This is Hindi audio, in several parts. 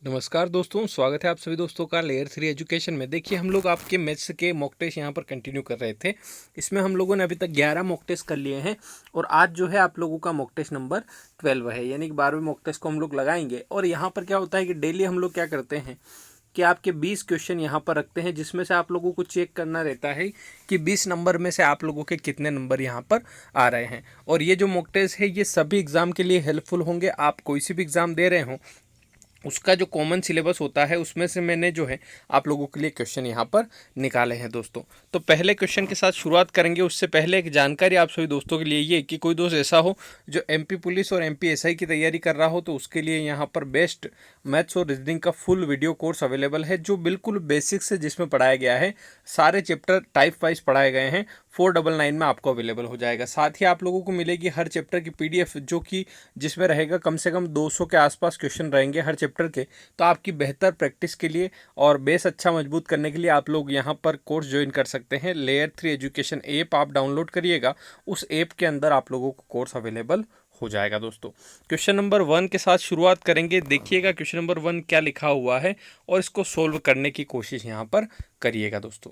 नमस्कार दोस्तों, स्वागत है आप सभी दोस्तों का लेयर 3 एजुकेशन में। देखिए, हम लोग आपके मैथ्स के मॉक टेस्ट यहाँ पर कंटिन्यू कर रहे थे। इसमें हम लोगों ने अभी तक 11 मॉक टेस्ट कर लिए हैं और आज जो है आप लोगों का मॉक टेस्ट नंबर 12 है, यानी कि 12वें मॉक टेस्ट को हम लोग लगाएंगे। और यहाँ पर क्या होता है कि डेली हम लोग क्या करते हैं कि आपके 20 क्वेश्चन यहाँ पर रखते हैं, जिसमें से आप लोगों को चेक करना रहता है कि 20 नंबर में से आप लोगों के कितने नंबर यहाँ पर आ रहे हैं। और ये जो मॉक टेस्ट है ये सभी एग्ज़ाम के लिए हेल्पफुल होंगे। आप कोई सी भी एग्ज़ाम दे रहे हो उसका जो कॉमन सिलेबस होता है उसमें से मैंने जो है आप लोगों के लिए क्वेश्चन यहाँ पर निकाले हैं दोस्तों। तो पहले क्वेश्चन के साथ शुरुआत करेंगे। उससे पहले एक जानकारी आप सभी दोस्तों के लिए ये कि कोई दोस्त ऐसा हो जो एमपी पुलिस और एमपी एसआई की तैयारी कर रहा हो तो उसके लिए यहाँ पर बेस्ट मैथ्स और रीजनिंग का फुल वीडियो कोर्स अवेलेबल है, जो बिल्कुल बेसिक से जिसमें पढ़ाया गया है। सारे चैप्टर टाइप वाइज पढ़ाए गए हैं। 499 में आपको अवेलेबल हो जाएगा। साथ ही आप लोगों को मिलेगी हर चैप्टर की पीडीएफ, जो कि जिसमें रहेगा कम से कम 200 के आसपास क्वेश्चन रहेंगे हर चैप्टर के। तो आपकी बेहतर प्रैक्टिस के लिए और बेस अच्छा मजबूत करने के लिए आप लोग यहाँ पर कोर्स ज्वाइन कर सकते हैं। लेयर 3 एजुकेशन ऐप आप डाउनलोड करिएगा, उस ऐप के अंदर आप लोगों को कोर्स अवेलेबल हो जाएगा दोस्तों। क्वेश्चन नंबर 1 के साथ शुरुआत करेंगे। देखिएगा क्वेश्चन नंबर 1 क्या लिखा हुआ है और इसको सोल्व करने की कोशिश यहाँ पर करिएगा दोस्तों।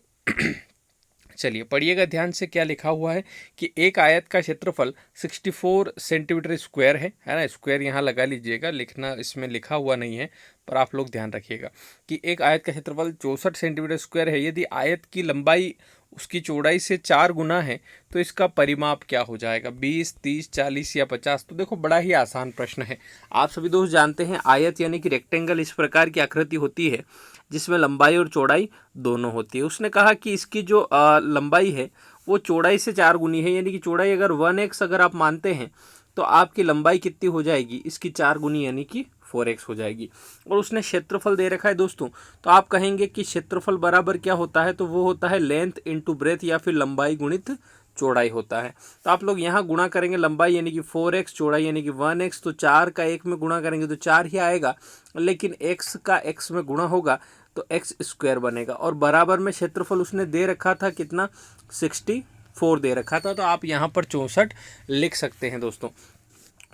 चलिए पढ़िएगा ध्यान से, क्या लिखा हुआ है कि एक आयत का क्षेत्रफल 64 सेंटीमीटर स्क्वायर है ना। स्क्वायर यहाँ लगा लीजिएगा, लिखना इसमें लिखा हुआ नहीं है पर आप लोग ध्यान रखिएगा कि एक आयत का क्षेत्रफल 64 सेंटीमीटर स्क्वायर है। यदि आयत की लंबाई उसकी चौड़ाई से 4 गुना है तो इसका परिमाप क्या हो जाएगा? 20, 30, 40 या 50? तो देखो, बड़ा ही आसान प्रश्न है। आप सभी दोस्त जानते हैं आयत यानी कि रेक्टेंगल इस प्रकार की आकृति होती है जिसमें लंबाई और चौड़ाई दोनों होती है। उसने कहा कि इसकी जो लंबाई है वो चौड़ाई से 4 गुनी है, यानी कि चौड़ाई अगर 1x अगर आप मानते हैं तो आपकी लंबाई कितनी हो जाएगी? इसकी 4 गुनी यानी कि 4x हो जाएगी। और उसने क्षेत्रफल दे रखा है दोस्तों, तो आप कहेंगे कि क्षेत्रफल बराबर क्या होता है? तो वो होता है लेंथ इंटू ब्रेथ या फिर लंबाई गुणित चौड़ाई होता है। तो आप लोग यहाँ गुणा करेंगे, लंबाई यानी कि 4x, चौड़ाई यानी कि 1x, तो 4 का 1 में गुणा करेंगे तो 4 ही आएगा, लेकिन x का x में गुणा होगा तो एक्स स्क्वायर बनेगा। और बराबर में क्षेत्रफल उसने दे रखा था कितना? 64 दे रखा था, तो आप यहाँ पर 64 लिख सकते हैं दोस्तों।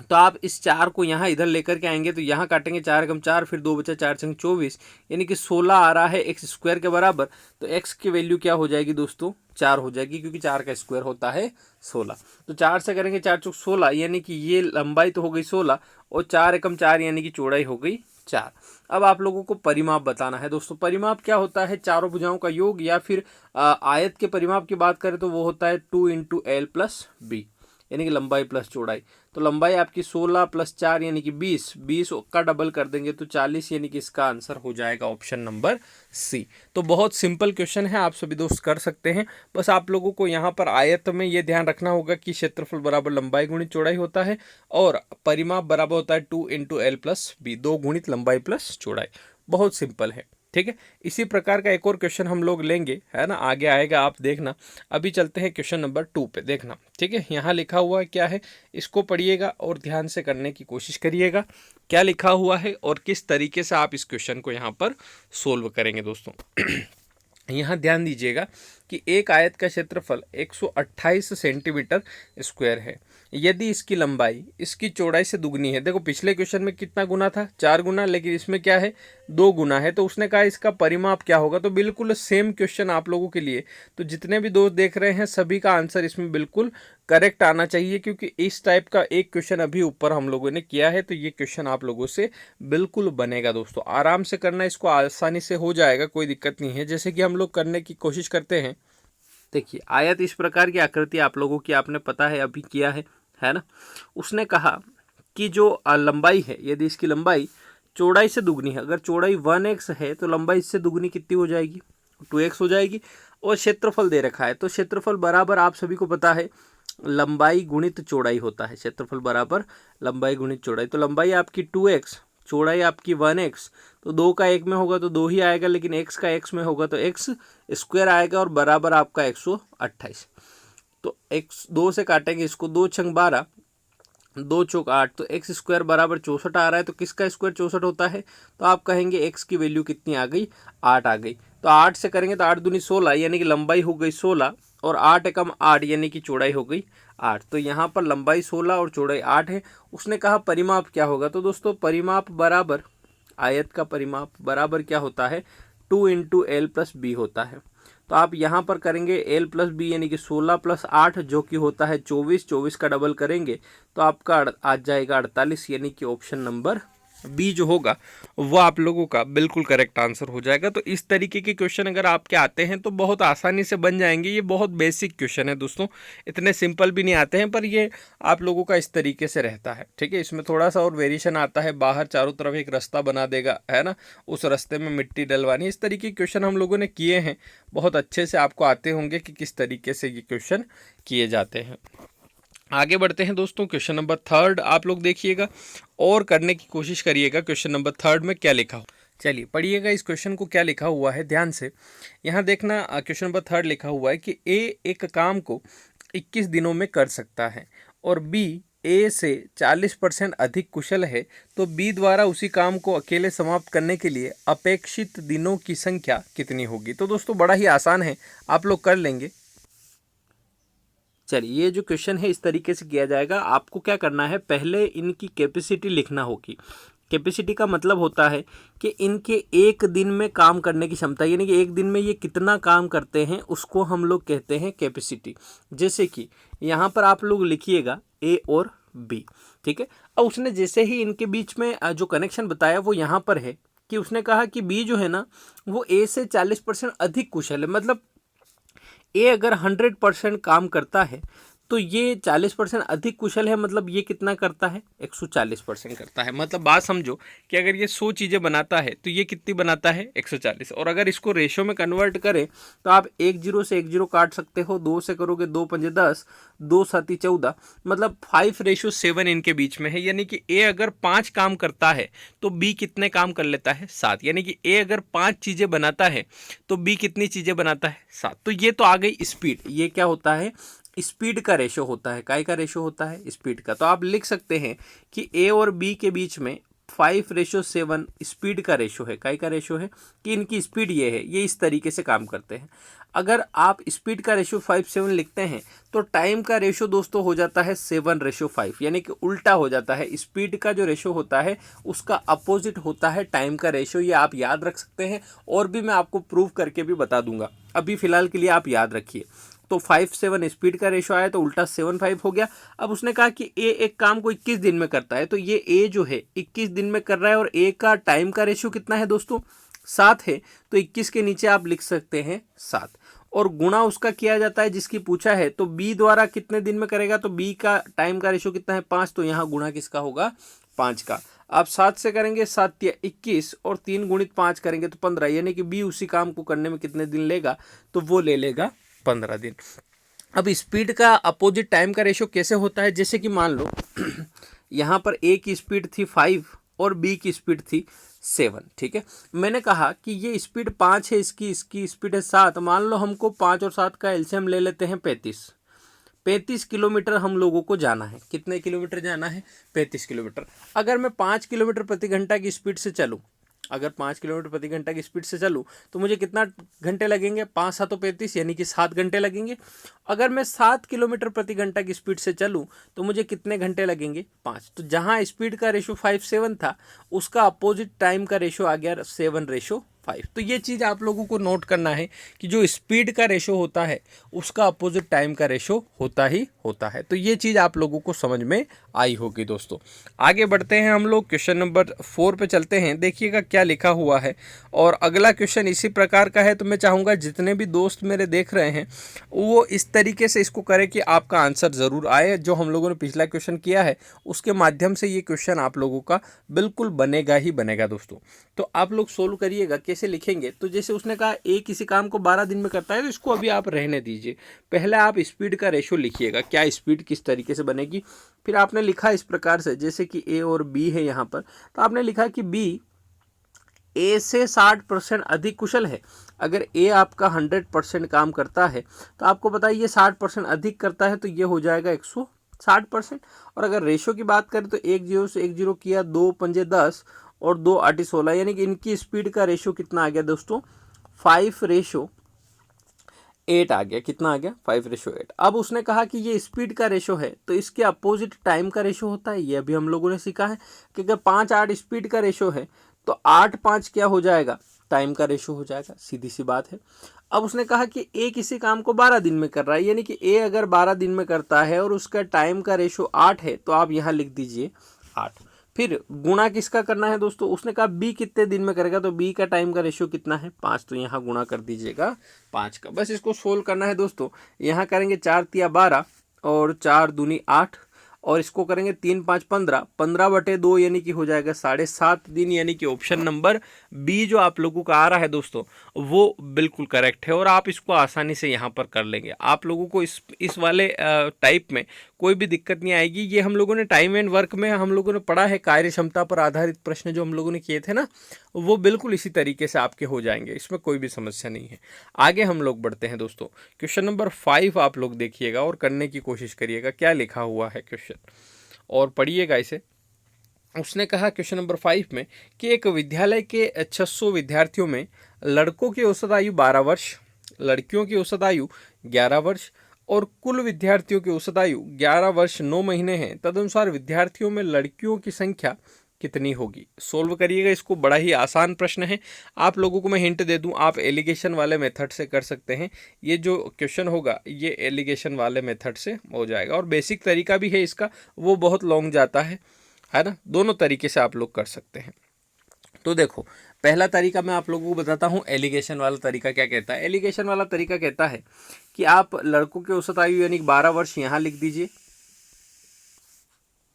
तो आप इस 4 को यहाँ इधर लेकर के आएंगे तो यहाँ काटेंगे 4 एकम 4, फिर 2 बचा 4 छंग 24, यानी कि 16 आ रहा है एक्स स्क्वायर के बराबर। तो एक्स की वैल्यू क्या हो जाएगी दोस्तों? 4 हो जाएगी, क्योंकि 4 का स्क्वायर होता है 16। तो 4 से करेंगे 4 चौक 16, यानी कि ये लंबाई तो हो गई 16 और 4 एकम 4 यानी कि चौड़ाई हो गई 4। अब आप लोगों को परिमाप बताना है दोस्तों। परिमाप क्या होता है? चारों भुजाओं का योग, या फिर आयत के परिमाप की बात करें तो वो होता है 2 इंटू एल प्लस बी, यानी कि लंबाई प्लस चौड़ाई। तो लंबाई आपकी 16 प्लस 4 यानी कि 20, 20 का डबल कर देंगे तो 40, यानी कि इसका आंसर हो जाएगा ऑप्शन नंबर सी। तो बहुत सिंपल क्वेश्चन है, आप सभी दोस्त कर सकते हैं। बस आप लोगों को यहाँ पर आयत में ये ध्यान रखना होगा कि क्षेत्रफल बराबर लंबाई गुणित चौड़ाई होता है और परिमाप बराबर होता है 2 इंटू एल प्लस बी, 2 गुणित लंबाई प्लस चौड़ाई। बहुत सिंपल है, ठीक है। इसी प्रकार का एक और क्वेश्चन हम लोग लेंगे, है ना, आगे आएगा, आप देखना। अभी चलते हैं क्वेश्चन नंबर 2 पे, देखना, ठीक है। यहाँ लिखा हुआ है क्या है, इसको पढ़िएगा और ध्यान से करने की कोशिश करिएगा क्या लिखा हुआ है और किस तरीके से आप इस क्वेश्चन को यहाँ पर सोल्व करेंगे दोस्तों। यहाँ ध्यान दीजिएगा कि एक आयत का क्षेत्रफल 128 सेंटीमीटर स्क्वायर है। यदि इसकी लंबाई इसकी चौड़ाई से दुगनी है, देखो पिछले क्वेश्चन में कितना गुना था? 4 गुना, लेकिन इसमें क्या है? 2 गुना है। तो उसने कहा इसका परिमाप क्या होगा? तो बिल्कुल सेम क्वेश्चन आप लोगों के लिए। तो जितने भी दोस्त देख रहे हैं सभी का आंसर इसमें बिल्कुल करेक्ट आना चाहिए, क्योंकि इस टाइप का एक क्वेश्चन अभी ऊपर हम लोगों ने किया है। तो ये क्वेश्चन आप लोगों से बिल्कुल बनेगा दोस्तों। आराम से करना, इसको आसानी से हो जाएगा, कोई दिक्कत नहीं है। जैसे कि हम लोग करने की कोशिश करते हैं। देखिए, आयत इस प्रकार की आकृति आप लोगों की, आपने पता है अभी किया है ना। उसने कहा कि जो लंबाई है, यदि इसकी लंबाई चौड़ाई से दुगनी है, अगर चौड़ाई 1x है तो लंबाई इससे दुगनी कितनी हो जाएगी? 2x हो जाएगी। और क्षेत्रफल दे रखा है, तो क्षेत्रफल बराबर आप सभी को पता है लंबाई गुणित चौड़ाई होता है। क्षेत्रफल बराबर लंबाई गुणित चौड़ाई। तो लंबाई आपकी 2x, चौड़ाई आपकी 1x, तो 2 का 1 में होगा तो 2 ही आएगा, लेकिन x का x में होगा तो x स्क्वायर आएगा और बराबर आपका 128। तो x 2 से काटेंगे इसको, 2 छंग 12, 2 चौक 8, तो एक्स स्क्वायर बराबर 64 आ रहा है। तो किसका स्क्वायर 64 होता है? तो आप कहेंगे एक्स की वैल्यू कितनी आ गई? 8 आ गई। तो 8 से करेंगे तो 8 दूनी 16, यानी कि लंबाई हो गई 16 और 8 एकम 8 यानी कि चौड़ाई हो गई 8। तो यहाँ पर लंबाई 16 और चौड़ाई 8 है। उसने कहा परिमाप क्या होगा? तो दोस्तों परिमाप बराबर आयत का परिमाप बराबर क्या होता है, 2 इंटू एल प्लस बी होता है। तो आप यहाँ पर करेंगे एल प्लस बी यानी कि 16 प्लस 8 जो कि होता है 24, 24 का डबल करेंगे तो आपका आ जाएगा 48, यानी कि ऑप्शन नंबर बी जो होगा वो आप लोगों का बिल्कुल करेक्ट आंसर हो जाएगा। तो इस तरीके के क्वेश्चन अगर आपके आते हैं तो बहुत आसानी से बन जाएंगे। ये बहुत बेसिक क्वेश्चन है दोस्तों, इतने सिंपल भी नहीं आते हैं, पर ये आप लोगों का इस तरीके से रहता है। ठीक है, इसमें थोड़ा सा और वेरिएशन आता है, बाहर चारों तरफ एक रास्ता बना देगा, है ना, उस रास्ते में मिट्टी डलवानी। इस तरीके के क्वेश्चन हम लोगों ने किए हैं, बहुत अच्छे से आपको आते होंगे कि किस तरीके से ये क्वेश्चन किए जाते हैं। आगे बढ़ते हैं दोस्तों, क्वेश्चन नंबर 3 आप लोग देखिएगा और करने की कोशिश करिएगा क्वेश्चन नंबर 3 में क्या लिखा हो। चलिए पढ़िएगा इस क्वेश्चन को, क्या लिखा हुआ है ध्यान से। यहाँ देखना, क्वेश्चन नंबर 3 लिखा हुआ है कि ए एक काम को 21 दिनों में कर सकता है और बी ए से 40% अधिक कुशल है, तो बी द्वारा उसी काम को अकेले समाप्त करने के लिए अपेक्षित दिनों की संख्या कितनी होगी। तो दोस्तों बड़ा ही आसान है, आप लोग कर लेंगे। चलिए ये जो क्वेश्चन है इस तरीके से किया जाएगा। आपको क्या करना है, पहले इनकी कैपेसिटी लिखना होगी। कैपेसिटी का मतलब होता है कि इनके एक दिन में काम करने की क्षमता, यानी कि एक दिन में ये कितना काम करते हैं उसको हम लोग कहते हैं कैपेसिटी। जैसे कि यहाँ पर आप लोग लिखिएगा ए और बी, ठीक है। अब उसने जैसे ही इनके बीच में जो कनेक्शन बताया वो यहाँ पर है कि उसने कहा कि बी जो है ना वो ए से 40% अधिक कुशल है। मतलब ए अगर 100% काम करता है तो ये 40% अधिक कुशल है, मतलब ये कितना करता है, 140% करता है। मतलब बात समझो कि अगर ये 100 चीज़ें बनाता है तो ये कितनी बनाता है, 140। और अगर इसको रेशो में कन्वर्ट करें तो आप 1 0 से 1 0 काट सकते हो, 2 से करोगे 2 पंजे 10, 2 7 14, मतलब 5:7 इनके बीच में है। यानी कि ए अगर 5 काम करता है तो बी कितने काम कर लेता है, 7। यानी कि ए अगर 5 चीज़ें बनाता है तो बी कितनी चीज़ें बनाता है, 7। तो ये तो आ गई स्पीड। ये क्या होता है, स्पीड का रेशो होता है। काय का रेशो होता है, स्पीड का। तो आप लिख सकते हैं कि ए और बी के बीच में 5:7 स्पीड का रेशो है। काय का रेशो है कि इनकी स्पीड ये है, ये इस तरीके से काम करते हैं। अगर आप स्पीड का रेशो 5:7 लिखते हैं तो टाइम का रेशो दोस्तों हो जाता है 7:5, यानी कि उल्टा हो जाता है। स्पीड का जो रेशो होता है उसका अपोजिट होता है टाइम का रेशो। ये आप याद रख सकते हैं और भी मैं आपको प्रूव करके भी बता दूंगा, अभी फिलहाल के लिए आप याद रखिए। तो 5:7 स्पीड का रेशो आया तो उल्टा 7:5 हो गया। अब उसने कहा कि ए एक काम को 21 दिन में करता है, तो ये ए जो है 21 दिन में कर रहा है और ए का टाइम का रेशो कितना है दोस्तों, 7 है। तो 21 के नीचे आप लिख सकते हैं 7 और गुणा उसका किया जाता है जिसकी पूछा है। तो बी द्वारा कितने दिन में करेगा, तो बी का टाइम का रेशो कितना है, 5, तो यहाँ गुणा किसका होगा, 5 का। आप 7 से करेंगे, 7 या 21 और 3 गुणित 5 करेंगे तो 15, यानी कि बी उसी काम को करने में कितने दिन लेगा, तो वो ले लेगा 15 दिन। अब स्पीड का अपोजिट टाइम का रेशो कैसे होता है, जैसे कि मान लो यहाँ पर ए की स्पीड थी 5 और बी की स्पीड थी 7, ठीक है। मैंने कहा कि ये स्पीड 5 है, इसकी स्पीड है 7। मान लो हमको 5 और 7 का एलसीएम ले लेते हैं 35 किलोमीटर हम लोगों को जाना है। कितने किलोमीटर जाना है, 35 किलोमीटर। अगर मैं 5 किलोमीटर प्रति घंटा की स्पीड से चलूँ, अगर 5 किलोमीटर प्रति घंटा की स्पीड से चलूँ तो मुझे कितना घंटे लगेंगे, 5 7 35, यानी कि 7 घंटे लगेंगे। अगर मैं 7 किलोमीटर प्रति घंटा की स्पीड से चलूँ तो मुझे कितने घंटे लगेंगे, 5। तो जहाँ स्पीड का रेशो 5:7 था उसका अपोजिट टाइम का रेशो आ गया 7:5। तो ये चीज़ आप लोगों को नोट करना है कि जो स्पीड का रेशो होता है उसका अपोजिट टाइम का रेशो होता ही होता है। तो ये चीज़ आप लोगों को समझ में आई होगी दोस्तों। आगे बढ़ते हैं हम लोग, क्वेश्चन नंबर 4 पे चलते हैं। देखिएगा क्या लिखा हुआ है और अगला क्वेश्चन इसी प्रकार का है। तो मैं चाहूँगा जितने भी दोस्त मेरे देख रहे हैं वो इस तरीके से इसको करें कि आपका आंसर ज़रूर आए। जो हम लोगों ने पिछला क्वेश्चन किया है उसके माध्यम से ये क्वेश्चन आप लोगों का बिल्कुल बनेगा ही बनेगा दोस्तों। तो आप लोग सोल्व करिएगा। कैसे लिखेंगे, तो जैसे उसने कहा ए किसी काम को 12 दिन में करता है तो इसको अभी आप रहने दीजिए। पहले आप स्पीड का रेशो लिखिएगा, क्या स्पीड किस तरीके से बनेगी। फिर आपने लिखा इस प्रकार से, जैसे कि ए और बी है यहाँ पर, तो आपने लिखा कि बी ए से 60% अधिक कुशल है। अगर ए आपका 100% काम करता है तो आपको पता है ये 60% अधिक करता है, तो ये हो जाएगा 160%। और अगर रेशो की बात करें तो 1 0 से 1 0 किया, 2 पंजे 10 और 2 8 16, यानी कि इनकी स्पीड का रेशो कितना आ गया दोस्तों, 5:8 8 आ गया, कितना आ गया 5:8। अब उसने कहा कि ये स्पीड का रेशो है तो इसके अपोजिट टाइम का रेशो होता है, ये अभी हम लोगों ने सीखा है कि अगर 5:8 स्पीड का रेशो है तो 8:5 क्या हो जाएगा, टाइम का रेशो हो जाएगा, सीधी सी बात है। अब उसने कहा कि ए किसी काम को 12 दिन में कर रहा है, यानी कि ए अगर 12 दिन में करता है और उसका टाइम का रेशो 8 है तो आप यहाँ लिख दीजिए 8। फिर गुणा किसका करना है दोस्तों, उसने कहा बी कितने दिन में करेगा, तो बी का टाइम का रेशियो कितना है 5, तो यहाँ गुणा कर दीजिएगा 5 का। बस इसको सोल्व करना है दोस्तों। यहाँ करेंगे 4 तिया 12 और 4 दूनी 8 और इसको करेंगे 3 5 15, 15/2 यानी कि हो जाएगा 7.5 दिन, यानी कि ऑप्शन नंबर बी जो आप लोगों का आ रहा है दोस्तों वो बिल्कुल करेक्ट है और आप इसको आसानी से यहाँ पर कर लेंगे। आप लोगों को इस वाले टाइप में कोई भी दिक्कत नहीं आएगी। ये हम लोगों ने टाइम एंड वर्क में हम लोगों ने पढ़ा है, कार्य क्षमता पर आधारित प्रश्न जो हम लोगों ने किए थे ना, वो बिल्कुल इसी तरीके से आपके हो जाएंगे, इसमें कोई भी समस्या नहीं है। आगे हम लोग बढ़ते हैं दोस्तों। क्वेश्चन नंबर 5 आप लोग देखिएगा और करने की कोशिश करिएगा क्या लिखा हुआ है क्वेश्चन, और पढ़िएगा इसे। उसने कहा क्वेश्चन नंबर 5 में कि एक विद्यालय के 600 विद्यार्थियों में लड़कों की औसत आयु 12 वर्ष, लड़कियों की औसत आयु 11 वर्ष और कुल विद्यार्थियों की औसत आयु 11 वर्ष 9 महीने हैं। तदनुसार विद्यार्थियों में लड़कियों की संख्या कितनी होगी। सोल्व करिएगा इसको, बड़ा ही आसान प्रश्न है। आप लोगों को मैं हिंट दे दूं, आप एलिगेशन वाले मेथड से कर सकते हैं। ये जो क्वेश्चन होगा ये एलिगेशन वाले मेथड से हो जाएगा और बेसिक तरीका भी है इसका, वो बहुत लॉन्ग जाता है ना। दोनों तरीके से आप लोग कर सकते हैं। तो देखो, पहला तरीका मैं आप लोगों को बताता हूँ, एलिगेशन वाला तरीका क्या कहता है। एलिगेशन वाला तरीका कहता है कि आप लड़कों की औसत आयु यानी 12 वर्ष यहाँ लिख दीजिए।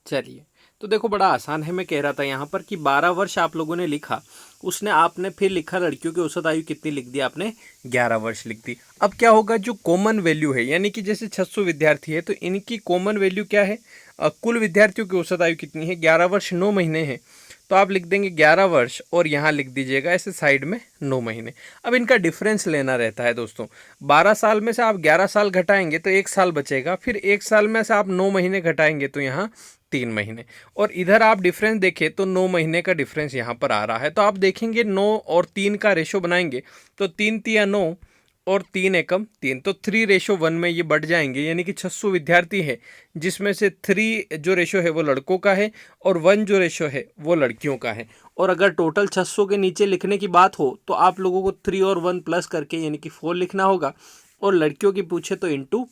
चलिए, तो देखो बड़ा आसान है। मैं कह रहा था यहाँ पर कि 12 वर्ष आप लोगों ने लिखा, उसने आपने फिर लिखा लड़कियों की औसत आयु कितनी लिख दी, आपने 11 वर्ष लिख दी। अब क्या होगा, जो कॉमन वैल्यू है यानी कि जैसे 600 विद्यार्थी है तो इनकी कॉमन वैल्यू क्या है, कुल विद्यार्थियों की औसत आयु कितनी है, 11 वर्ष 9 महीने है, तो आप लिख देंगे 11 वर्ष और यहाँ लिख दीजिएगा ऐसे साइड में 9 महीने। अब इनका डिफरेंस लेना रहता है दोस्तों। 12 साल में से आप 11 साल घटाएंगे तो 1 साल बचेगा, फिर 1 साल में से आप 9 महीने घटाएंगे तो यहाँ 3 महीने, और इधर आप डिफरेंस देखें तो 9 महीने का डिफरेंस यहाँ पर आ रहा है। तो आप देखेंगे 9 और 3 का रेशो बनाएंगे तो 3 तिया 9 और 3 एकम 3, तो 3:1 में ये बढ़ जाएंगे, यानी कि 600 विद्यार्थी है जिसमें से 3 जो रेशो है वो लड़कों का है और 1 जो रेशो है वो लड़कियों का है। और अगर टोटल 600 के नीचे लिखने की बात हो तो आप लोगों को 3 और 1 प्लस करके यानी कि 4 लिखना होगा, और लड़कियों की पूछे तो इंटू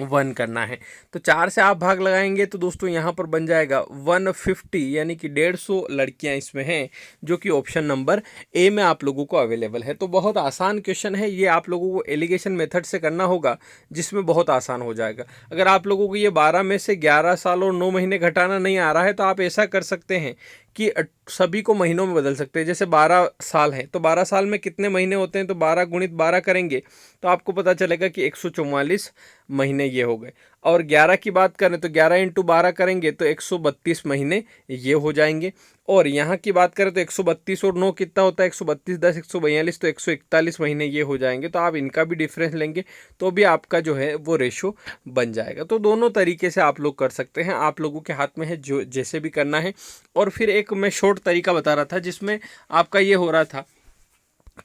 1 करना है। तो 4 से आप भाग लगाएंगे तो दोस्तों यहाँ पर बन जाएगा 150, यानी कि 150 लड़कियाँ इसमें हैं, जो कि ऑप्शन नंबर ए में आप लोगों को अवेलेबल है। तो बहुत आसान क्वेश्चन है ये, आप लोगों को एलिगेशन मेथड से करना होगा जिसमें बहुत आसान हो जाएगा। अगर आप लोगों को ये 12 में से 11 साल और 9 महीने घटाना नहीं आ रहा है तो आप ऐसा कर सकते हैं कि सभी को महीनों में बदल सकते हैं। जैसे 12 साल हैं तो 12 साल में कितने महीने होते हैं, तो 12 गुणित 12 करेंगे तो आपको पता चलेगा कि 144 महीने ये हो गए। और 11 की बात करें तो 11 इंटू 12 करेंगे तो 132 महीने ये हो जाएंगे। और यहाँ की बात करें तो 132 और 9 कितना होता है, 132 10 142, तो 141 महीने ये हो जाएंगे। तो आप इनका भी डिफरेंस लेंगे तो भी आपका जो है वो रेशो बन जाएगा। तो दोनों तरीके से आप लोग कर सकते हैं, आप लोगों के हाथ में है जो जैसे भी करना है। और फिर एक मैं शॉर्ट तरीका बता रहा था जिसमें आपका ये हो रहा था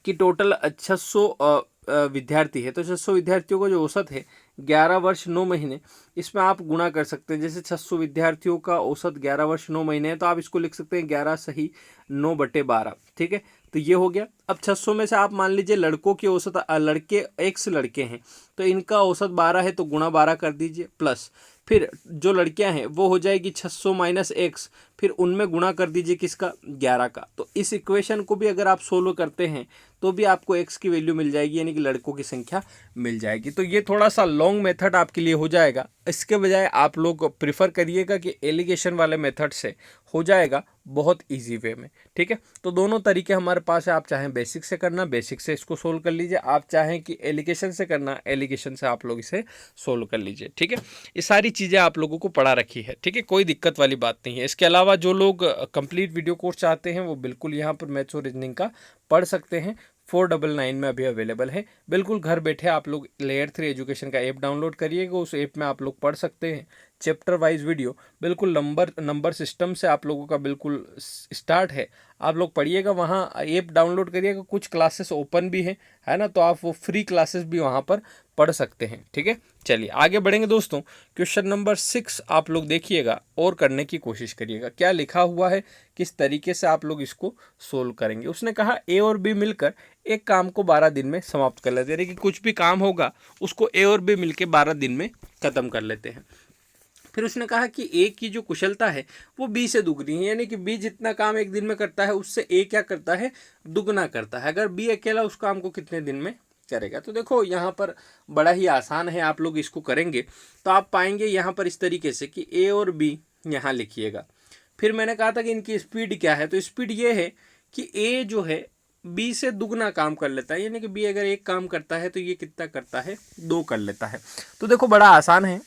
कि टोटल 600 विद्यार्थी है, तो 600 विद्यार्थियों को जो औसत है 11 वर्ष 9 महीने, इसमें आप गुणा कर सकते हैं। जैसे 600 विद्यार्थियों का औसत 11 वर्ष 9 महीने है तो आप इसको लिख सकते हैं 11 सही 9/12, ठीक है। तो ये हो गया। अब 600 में से आप मान लीजिए लड़कों की औसत, लड़के x लड़के हैं तो इनका औसत 12 है तो गुणा 12 कर दीजिए, प्लस फिर जो लड़कियां हैं वो हो जाएगी 600 माइनस x, फिर उनमें गुणा कर दीजिए किसका, 11 का। तो इस इक्वेशन को भी अगर आप सोल्व करते हैं तो भी आपको x की वैल्यू मिल जाएगी, यानी कि लड़कों की संख्या मिल जाएगी। तो ये थोड़ा सा लॉन्ग मेथड आपके लिए हो जाएगा, इसके बजाय आप लोग प्रिफर करिएगा कि एलिगेशन वाले मेथड से हो जाएगा बहुत इजी वे में, ठीक है। तो दोनों तरीके हमारे पास है, आप चाहें बेसिक से करना, बेसिक से इसको सोल्व कर लीजिए, आप चाहें कि एलिगेशन से करना, एलिगेशन से आप लोग इसे सोल्व कर लीजिए, ठीक है। ये सारी चीज़ें आप लोगों को पढ़ा रखी है, ठीक है, कोई दिक्कत वाली बात नहीं है। इसके अलावा जो लोग कंप्लीट वीडियो कोर्स चाहते हैं वो बिल्कुल यहाँ पर मैथ्स और रीजनिंग का पढ़ सकते हैं, 499 में अभी अवेलेबल है। बिल्कुल घर बैठे आप लोग लेयर 3 एजुकेशन का ऐप डाउनलोड करिएगा, उस ऐप में आप लोग पढ़ सकते हैं चैप्टर वाइज वीडियो। बिल्कुल नंबर सिस्टम से आप लोगों का बिल्कुल स्टार्ट है, आप लोग पढ़िएगा। वहाँ ऐप डाउनलोड करिएगा, कुछ क्लासेस ओपन भी है ना, तो आप वो फ्री क्लासेस भी वहाँ पर पढ़ सकते हैं। ठीक है, चलिए आगे बढ़ेंगे दोस्तों। क्वेश्चन नंबर 6 आप लोग देखिएगा और करने की कोशिश करिएगा, क्या लिखा हुआ है, किस तरीके से आप लोग इसको सोल्व करेंगे। उसने कहा ए और बी मिलकर एक काम को 12 दिन में समाप्त कर लेते हैं, यानी कि कुछ भी काम होगा उसको ए और बी मिलकर 12 दिन में खत्म कर लेते हैं। फिर उसने कहा कि ए की जो कुशलता है वो बी से दुगनी है, यानी कि बी जितना काम एक दिन में करता है उससे ए क्या करता है, दुगना करता है। अगर बी अकेला उस काम को कितने दिन में करेगा। तो देखो यहाँ पर बड़ा ही आसान है, आप लोग इसको करेंगे तो आप पाएंगे यहाँ पर इस तरीके से कि ए और बी यहाँ लिखिएगा। फिर मैंने कहा था कि इनकी स्पीड क्या है, तो स्पीड ये है कि ए जो है बी से दुगना काम कर लेता है, यानी कि बी अगर एक काम करता है तो ये कितना करता है, 2 कर लेता है। तो देखो बड़ा आसान है।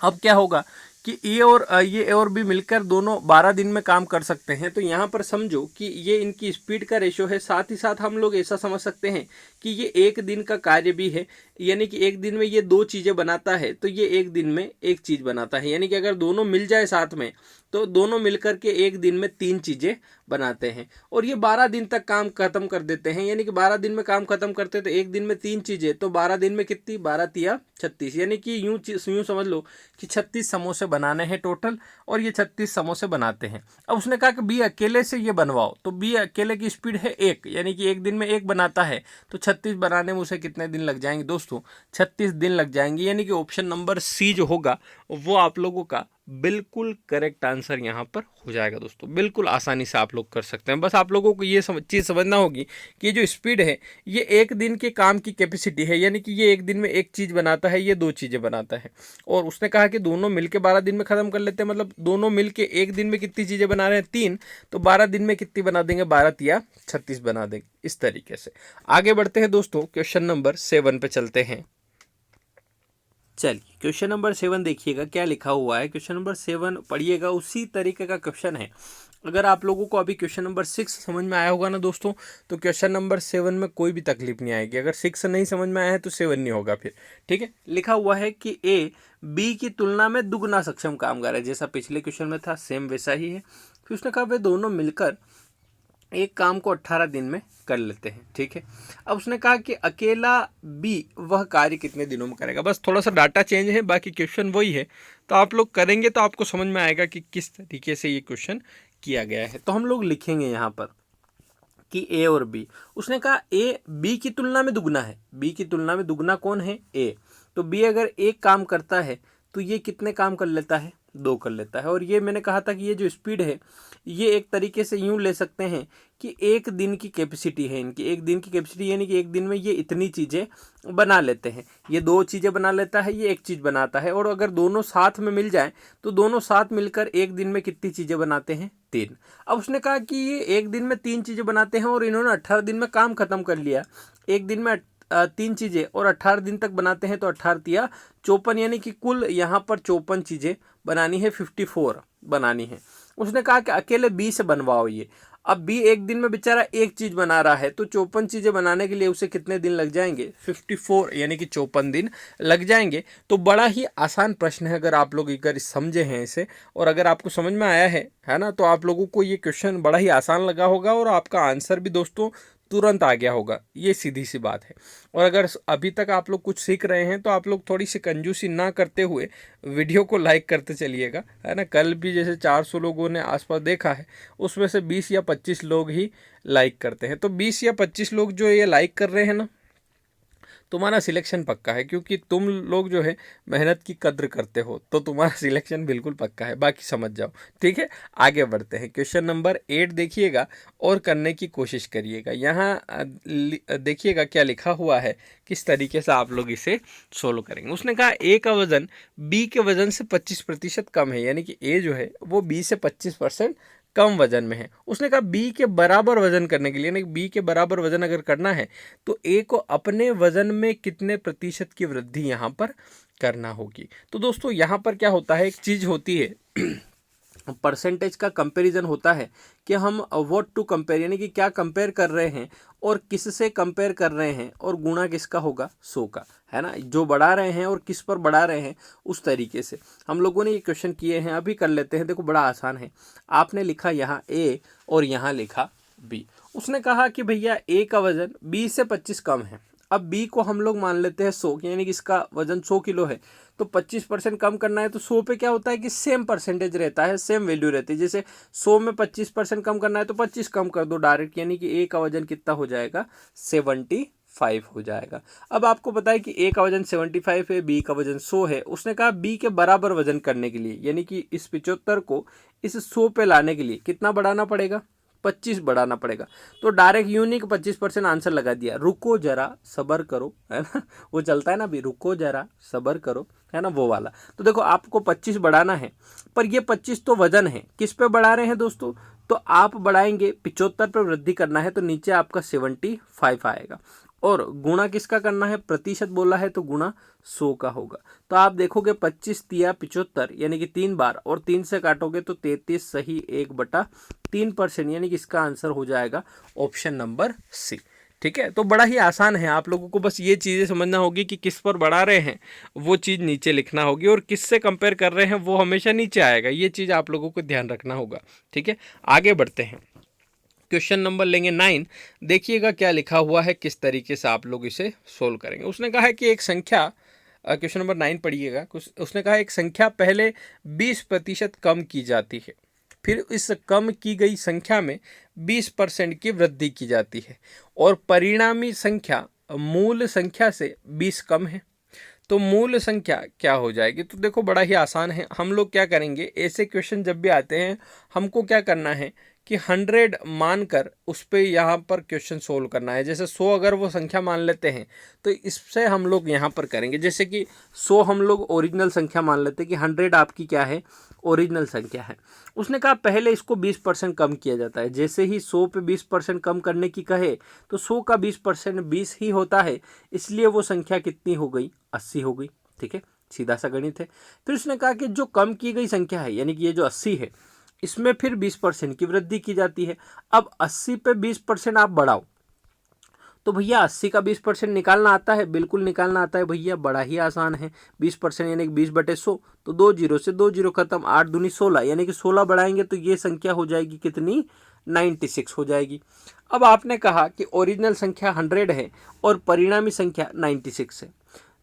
अब क्या होगा कि ये और बी मिलकर दोनों 12 दिन में काम कर सकते हैं। तो यहाँ पर समझो कि ये इनकी स्पीड का रेशो है। साथ ही साथ हम लोग ऐसा समझ सकते हैं कि ये एक दिन का कार्य भी है, यानी कि एक दिन में ये 2 चीज़ें बनाता है तो ये एक दिन में एक चीज़ बनाता है, यानी कि अगर दोनों मिल जाए साथ में तो दोनों मिलकर के एक दिन में 3 चीज़ें बनाते हैं। और ये 12 दिन तक काम खत्म कर देते हैं, यानी कि 12 दिन में काम खत्म करते तो एक दिन में 3 चीज़ें, तो 12 दिन में कितनी, 12 तिया 36, यानी कि यूं समझ लो कि 36 समोसे बनाने हैं टोटल, और ये 36 समोसे बनाते हैं। अब उसने कहा कि बी अकेले से ये बनवाओ, तो बी अकेले की स्पीड है 1, यानी कि एक दिन में 1 बनाता है, तो 36 बनाने में उसे कितने दिन लग जाएंगे दोस्तों, 36 दिन लग जाएंगे। यानी कि ऑप्शन नंबर सी जो होगा वो आप लोगों का बिल्कुल करेक्ट आंसर यहाँ पर हो जाएगा दोस्तों। बिल्कुल आसानी से आप लोग कर सकते हैं। बस आप लोगों को ये चीज़ समझना होगी कि ये जो स्पीड है ये एक दिन के काम की कैपेसिटी है, यानी कि ये एक दिन में एक चीज़ बनाता है, ये 2 चीज़ें बनाता है। और उसने कहा कि दोनों मिलके 12 दिन में ख़त्म कर लेते हैं, मतलब दोनों मिलके एक दिन में कितनी चीज़ें बना रहे हैं, 3, तो 12 दिन में कितनी बना देंगे, 12 तिया 36 बना देंगे। इस तरीके से आगे बढ़ते हैं दोस्तों, क्वेश्चन नंबर 7 पे चलते हैं। चलिए क्वेश्चन नंबर 7 देखिएगा क्या लिखा हुआ है। क्वेश्चन नंबर 7 पढ़िएगा, उसी तरीके का क्वेश्चन है। अगर आप लोगों को अभी क्वेश्चन नंबर 6 समझ में आया होगा ना दोस्तों, तो क्वेश्चन नंबर 7 में कोई भी तकलीफ नहीं आएगी। अगर 6 नहीं समझ में आया है तो 7 नहीं होगा फिर। ठीक है, लिखा हुआ है कि ए बी की तुलना में दुगना सक्षम कामगार है, जैसा पिछले क्वेश्चन में था सेम वैसा ही है। फिर उसने कहा वे दोनों मिलकर एक काम को 18 दिन में कर लेते हैं। ठीक है, अब उसने कहा कि अकेला बी वह कार्य कितने दिनों में करेगा। बस थोड़ा सा डाटा चेंज है, बाकी क्वेश्चन वही है। तो आप लोग करेंगे तो आपको समझ में आएगा कि किस तरीके से ये क्वेश्चन किया गया है। तो हम लोग लिखेंगे यहाँ पर कि ए और बी, उसने कहा ए बी की तुलना में दुगना है। बी की तुलना में दुगना कौन है, ए। तो बी अगर एक काम करता है तो ये कितने काम कर लेता है, 2 कर लेता है। और ये मैंने कहा था कि ये जो स्पीड है ये एक तरीके से यूं ले सकते हैं कि एक दिन की कैपेसिटी है इनकी, एक दिन की कैपेसिटी, यानी कि एक दिन में ये इतनी चीज़ें बना लेते हैं। ये 2 चीज़ें बना लेता है, ये एक चीज़ बनाता है। और अगर दोनों साथ में मिल जाएं तो दोनों साथ मिलकर एक दिन में कितनी चीज़ें बनाते हैं, 3। अब उसने कहा कि ये एक दिन में 3 चीज़ें बनाते हैं और इन्होंने 18 दिन में काम खत्म कर लिया। एक दिन में 3 चीज़ें और 18 दिन तक बनाते हैं, तो 18 तिया 54, यानी कि कुल यहाँ पर 54 चीज़ें बनानी है, 54 बनानी है। उसने कहा कि अकेले बी से बनवाओ ये। अब बी एक दिन में बेचारा एक चीज़ बना रहा है, तो 54 चीज़ें बनाने के लिए उसे कितने दिन लग जाएंगे, 54, यानी कि 54 दिन लग जाएंगे। तो बड़ा ही आसान प्रश्न है, अगर आप लोग अगर समझे हैं इसे और अगर आपको समझ में आया है ना, तो आप लोगों को ये क्वेश्चन बड़ा ही आसान लगा होगा और आपका आंसर भी दोस्तों तुरंत आ गया होगा। ये सीधी सी बात है। और अगर अभी तक आप लोग कुछ सीख रहे हैं तो आप लोग थोड़ी सी कंजूसी ना करते हुए वीडियो को लाइक करते चलिएगा, है ना। कल भी जैसे 400 लोगों ने आसपास देखा है, उसमें से 20 या 25 लोग ही लाइक करते हैं। तो 20 या 25 लोग जो ये लाइक कर रहे हैं ना, तुम्हारा सिलेक्शन पक्का है, क्योंकि तुम लोग जो है मेहनत की कद्र करते हो, तो तुम्हारा सिलेक्शन बिल्कुल पक्का है। बाकी समझ जाओ। ठीक है, आगे बढ़ते हैं। क्वेश्चन नंबर 8 देखिएगा और करने की कोशिश करिएगा। यहाँ देखिएगा क्या लिखा हुआ है, किस तरीके से आप लोग इसे सोल्व करेंगे। उसने कहा ए का वजन बी के वजन से 25% कम है, यानी कि ए जो है वो बी से 25% कम वजन में है। उसने कहा बी के बराबर वजन करने के लिए, यानी बी के बराबर वजन अगर करना है तो ए को अपने वजन में कितने प्रतिशत की वृद्धि यहाँ पर करना होगी। तो दोस्तों यहाँ पर क्या होता है, एक चीज़ होती है परसेंटेज का कंपैरिजन होता है कि हम व्हाट टू कंपेयर यानी कि क्या कंपेयर कर रहे हैं और किससे कंपेयर कर रहे हैं, और गुणा किसका होगा, 100 का, है ना, जो बढ़ा रहे हैं और किस पर बढ़ा रहे हैं उस तरीके से हम लोगों ने ये क्वेश्चन किए हैं। अभी कर लेते हैं, देखो बड़ा आसान है। आपने लिखा यहाँ ए और यहाँ लिखा बी। उसने कहा कि भैया ए का वजन 20 से 25 कम है। अब बी को हम लोग मान लेते हैं 100, यानी कि इसका वजन 100 किलो है, तो 25% कम करना है तो 100 पे क्या होता है कि सेम परसेंटेज रहता है, सेम वैल्यू रहती है। जैसे 100 में 25% कम करना है तो 25 कम कर दो डायरेक्ट, यानी कि ए का वजन कितना हो जाएगा, 75 हो जाएगा। अब आपको पता है कि ए का वजन 75 है, बी का वजन 100 है। उसने कहा बी के बराबर वजन करने के लिए, यानी कि इस 75 को इस 100 पे लाने के लिए कितना बढ़ाना पड़ेगा, 25 बढ़ाना पड़ेगा। तो डायरेक्ट यूनिक 25% आंसर लगा दिया। रुको जरा सबर करो, है ना, वो चलता है ना भी, रुको जरा सबर करो, है ना, वो वाला। तो देखो आपको 25 बढ़ाना है, पर ये 25 तो वजन है, किस पे बढ़ा रहे हैं दोस्तों, तो आप बढ़ाएंगे 75 पर वृद्धि करना है तो नीचे आपका 75 आएगा, और गुणा किसका करना है, प्रतिशत बोला है तो गुणा 100 का होगा। तो आप देखोगे 25 तिया 75 यानी कि 3 बार, और 3 से काटोगे तो 33 सही 1/3%, यानी कि इसका आंसर हो जाएगा ऑप्शन नंबर सी। ठीक है, तो बड़ा ही आसान है, आप लोगों को बस ये चीज़ें समझना होगी कि किस पर बढ़ा रहे हैं वो चीज़ नीचे लिखना होगी, और किससे कंपेयर कर रहे हैं वो हमेशा नीचे आएगा। ये चीज़ आप लोगों को ध्यान रखना होगा। ठीक है, आगे बढ़ते हैं। क्वेश्चन नंबर लेंगे 9। देखिएगा क्या लिखा हुआ है, किस तरीके से आप लोग इसे सोल्व करेंगे। उसने कहा है कि एक संख्या, क्वेश्चन नंबर 9 पढ़िएगा। उसने कहा एक संख्या पहले 20% कम की जाती है, फिर इस कम की गई संख्या में 20% की वृद्धि की जाती है, और परिणामी संख्या मूल संख्या से 20 कम है, तो मूल संख्या क्या हो जाएगी। तो देखो बड़ा ही आसान है, हम लोग क्या करेंगे, ऐसे क्वेश्चन जब भी आते हैं हमको क्या करना है कि 100 मानकर उस पर यहाँ पर क्वेश्चन सोल्व करना है। जैसे 100 अगर वो संख्या मान लेते हैं तो इससे हम लोग यहाँ पर करेंगे, जैसे कि 100 हम लोग ओरिजिनल संख्या मान लेते हैं कि 100 आपकी क्या है, ओरिजिनल संख्या है। उसने कहा पहले इसको 20% कम किया जाता है। जैसे ही 100 पे 20% कम करने की कहे तो 100 का 20% 20 ही होता है, इसलिए वो संख्या कितनी हो गई, 80 हो गई। ठीक है, सीधा सा गणित है। फिर उसने कहा कि जो कम की गई संख्या है, यानी कि ये जो 80 है, इसमें फिर 20% की वृद्धि की जाती है। अब 80 पे 20% आप बढ़ाओ, तो भैया 80 का 20% निकालना आता है, बिल्कुल निकालना आता है भैया, बड़ा ही आसान है। 20% यानी कि 20/100, तो 2 जीरो से 2 जीरो खत्म, 8 दूनी 16, यानी कि 16 बढ़ाएंगे तो ये संख्या हो जाएगी कितनी, 96 हो जाएगी। अब आपने कहा कि ओरिजिनल संख्या 100 है और परिणामी संख्या 96 है,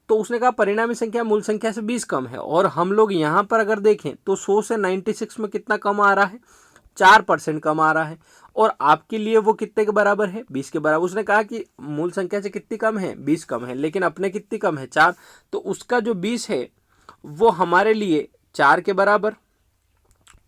तो उसने कहा परिणामी संख्या मूल संख्या से 20 कम है, और हम लोग यहाँ पर अगर देखें तो 100 से 96 में कितना कम आ रहा है, 4% कम आ रहा है, और आपके लिए वो कितने के बराबर है, 20 के बराबर। उसने कहा कि मूल संख्या से कितनी कम है, 20 कम है, लेकिन अपने कितनी कम है, 4, तो उसका जो 20 है वो हमारे लिए 4 के बराबर,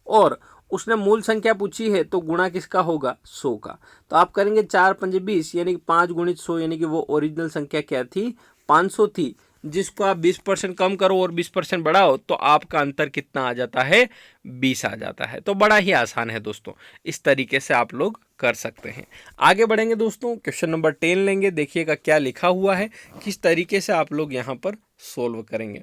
और उसने मूल संख्या पूछी है तो गुणा किसका होगा, 100 का। तो आप करेंगे 4 पंजे 20, यानी कि 5 गुणित 100, यानी कि वो ओरिजिनल संख्या क्या थी, 500 थी, जिसको आप 20% कम करो और 20% बढ़ाओ तो आपका अंतर कितना आ जाता है, 20 आ जाता है। तो बड़ा ही आसान है दोस्तों, इस तरीके से आप लोग कर सकते हैं। आगे बढ़ेंगे दोस्तों, क्वेश्चन नंबर 10 लेंगे। देखिएगा क्या लिखा हुआ है, किस तरीके से आप लोग यहाँ पर सोल्व करेंगे।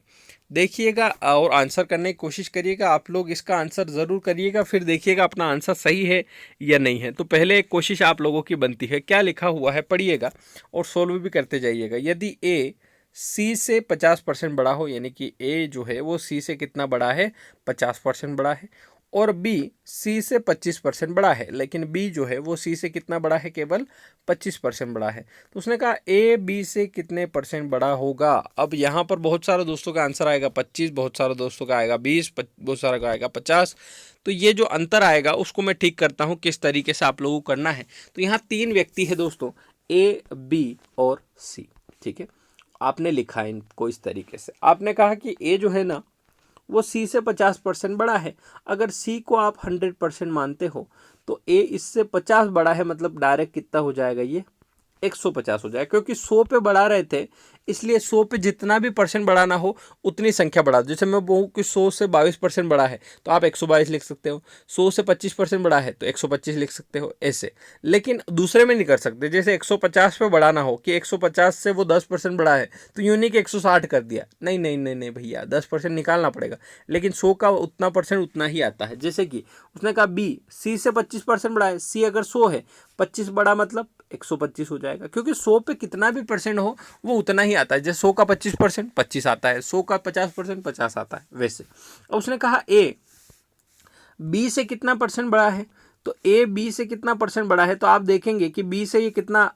देखिएगा और आंसर करने की कोशिश करिएगा। आप लोग इसका आंसर ज़रूर करिएगा, फिर देखिएगा अपना आंसर सही है या नहीं है। तो पहले एक कोशिश आप लोगों की बनती है, क्या लिखा हुआ है पढ़िएगा और सोल्व भी करते जाइएगा। यदि ए सी से 50% बड़ा हो, यानी कि ए जो है वो सी से कितना बड़ा है, 50% बड़ा है, और बी सी से 25% बड़ा है, लेकिन बी जो है वो सी से कितना बड़ा है, केवल 25% बड़ा है। तो उसने कहा ए बी से कितने परसेंट बड़ा होगा। अब यहाँ पर बहुत सारे दोस्तों का आंसर आएगा 25, बहुत सारे दोस्तों का आएगा 20, बहुत सारा का आएगा 50। तो ये जो अंतर आएगा उसको मैं ठीक करता हूँ, किस तरीके से आप लोगों को करना है। तो यहाँ 3 व्यक्ति है दोस्तों, ए बी और सी। ठीक है, आपने लिखा है इनको इस तरीके से। आपने कहा कि ए जो है ना वो सी से 50% बड़ा है। अगर सी को आप 100% मानते हो तो ए इससे 50 बड़ा है, मतलब डायरेक्ट कितना हो जाएगा ये 150 हो जाएगा, क्योंकि 100 पे बढ़ा रहे थे, इसलिए 100 पे जितना भी परसेंट बढ़ाना हो उतनी संख्या बढ़ा दो। जैसे मैं बोलूँ कि 100 से 22% बढ़ा है तो आप 122 लिख सकते हो, 100 से 25% बढ़ा है तो 125 लिख सकते हो, ऐसे। लेकिन दूसरे में नहीं कर सकते, जैसे 150 पे बढ़ाना हो कि 150 से वो 10% बढ़ा है तो यूँ नहीं कि 160 कर दिया, नहीं नहीं नहीं नहीं भैया, 10% निकालना पड़ेगा। लेकिन 100 का उतना परसेंट उतना ही आता है। जैसे कि उसने कहा बी, सी से 25% बढ़ा है, सी अगर 100 है, 25 बढ़ा मतलब 125 हो जाएगा, क्योंकि 100 पे कितना भी परसेंट हो वो उतना ही आता है। जैसे 100 का 25% 25 आता है, 100 का 50% 50 आता है, वैसे। अब उसने कहा ए बी से कितना परसेंट बड़ा है, तो ए बी से कितना परसेंट बड़ा है, तो आप देखेंगे कि बी से ये कितना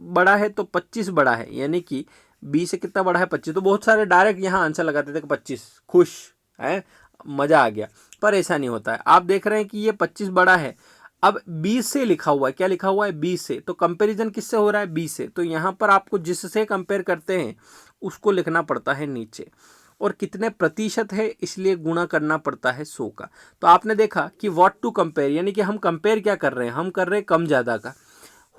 बड़ा है, तो 25 बड़ा है, यानी कि बी से कितना बड़ा है 25। तो बहुत सारे डायरेक्ट यहाँ आंसर लगाते थे कि 25, खुश है, मजा आ गया। पर ऐसा नहीं होता है, आप देख रहे हैं कि ये 25 बड़ा है। अब बी से लिखा हुआ है, क्या लिखा हुआ है, बी से, तो कंपैरिजन किससे हो रहा है, बी से। तो यहाँ पर आपको जिससे कंपेयर करते हैं उसको लिखना पड़ता है नीचे, और कितने प्रतिशत है इसलिए गुणा करना पड़ता है 100 का। तो आपने देखा कि व्हाट टू कंपेयर, यानी कि हम कंपेयर क्या कर रहे हैं, हम कर रहे हैं कम ज़्यादा का।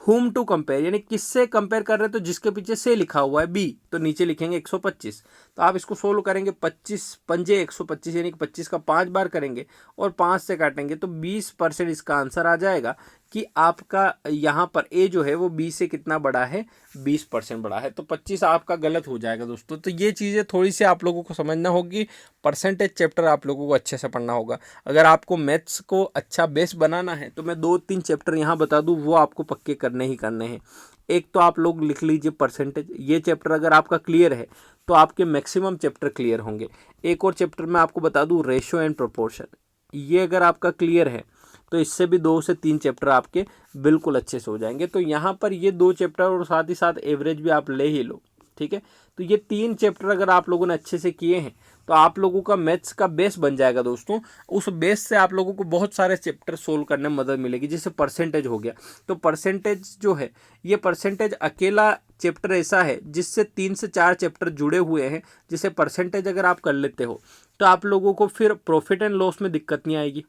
हुम टू कंपेयर, यानी किससे कंपेयर कर रहे हैं, तो जिसके पीछे से लिखा हुआ है बी, तो नीचे लिखेंगे 125। तो आप इसको सोल्व करेंगे, 25 पंजे 125, यानी कि 25 का 5 बार करेंगे और 5 से काटेंगे तो 20% इसका आंसर आ जाएगा कि आपका यहाँ पर ए जो है वो बी से कितना बड़ा है, 20% बड़ा है। तो 25 आपका गलत हो जाएगा दोस्तों। तो ये चीज़ें थोड़ी सी आप लोगों को समझना होगी। परसेंटेज चैप्टर आप लोगों को अच्छे से पढ़ना होगा। अगर आपको मैथ्स को अच्छा बेस बनाना है तो मैं 2-3 चैप्टर यहाँ बता दूँ, वो आपको पक्के करने ही करने हैं। एक तो आप लोग लिख लीजिए परसेंटेज, ये चैप्टर अगर आपका क्लियर है तो आपके मैक्सिमम चैप्टर क्लियर होंगे। एक और चैप्टर मैं आपको बता दूँ, रेशो एंड प्रोपोर्शन, ये अगर आपका क्लियर है तो इससे भी 2 से 3 चैप्टर आपके बिल्कुल अच्छे से हो जाएंगे। तो यहाँ पर ये 2 चैप्टर और साथ ही साथ एवरेज भी आप ले ही लो, ठीक है। तो ये 3 चैप्टर अगर आप लोगों ने अच्छे से किए हैं तो आप लोगों का मैथ्स का बेस बन जाएगा दोस्तों। उस बेस से आप लोगों को बहुत सारे चैप्टर सोल्व करने में मदद मिलेगी। जैसे परसेंटेज हो गया, तो परसेंटेज जो है, ये परसेंटेज अकेला चैप्टर ऐसा है जिससे 3 से 4 चैप्टर जुड़े हुए हैं। जिसे परसेंटेज अगर आप कर लेते हो तो आप लोगों को फिर प्रॉफिट एंड लॉस में दिक्कत नहीं आएगी,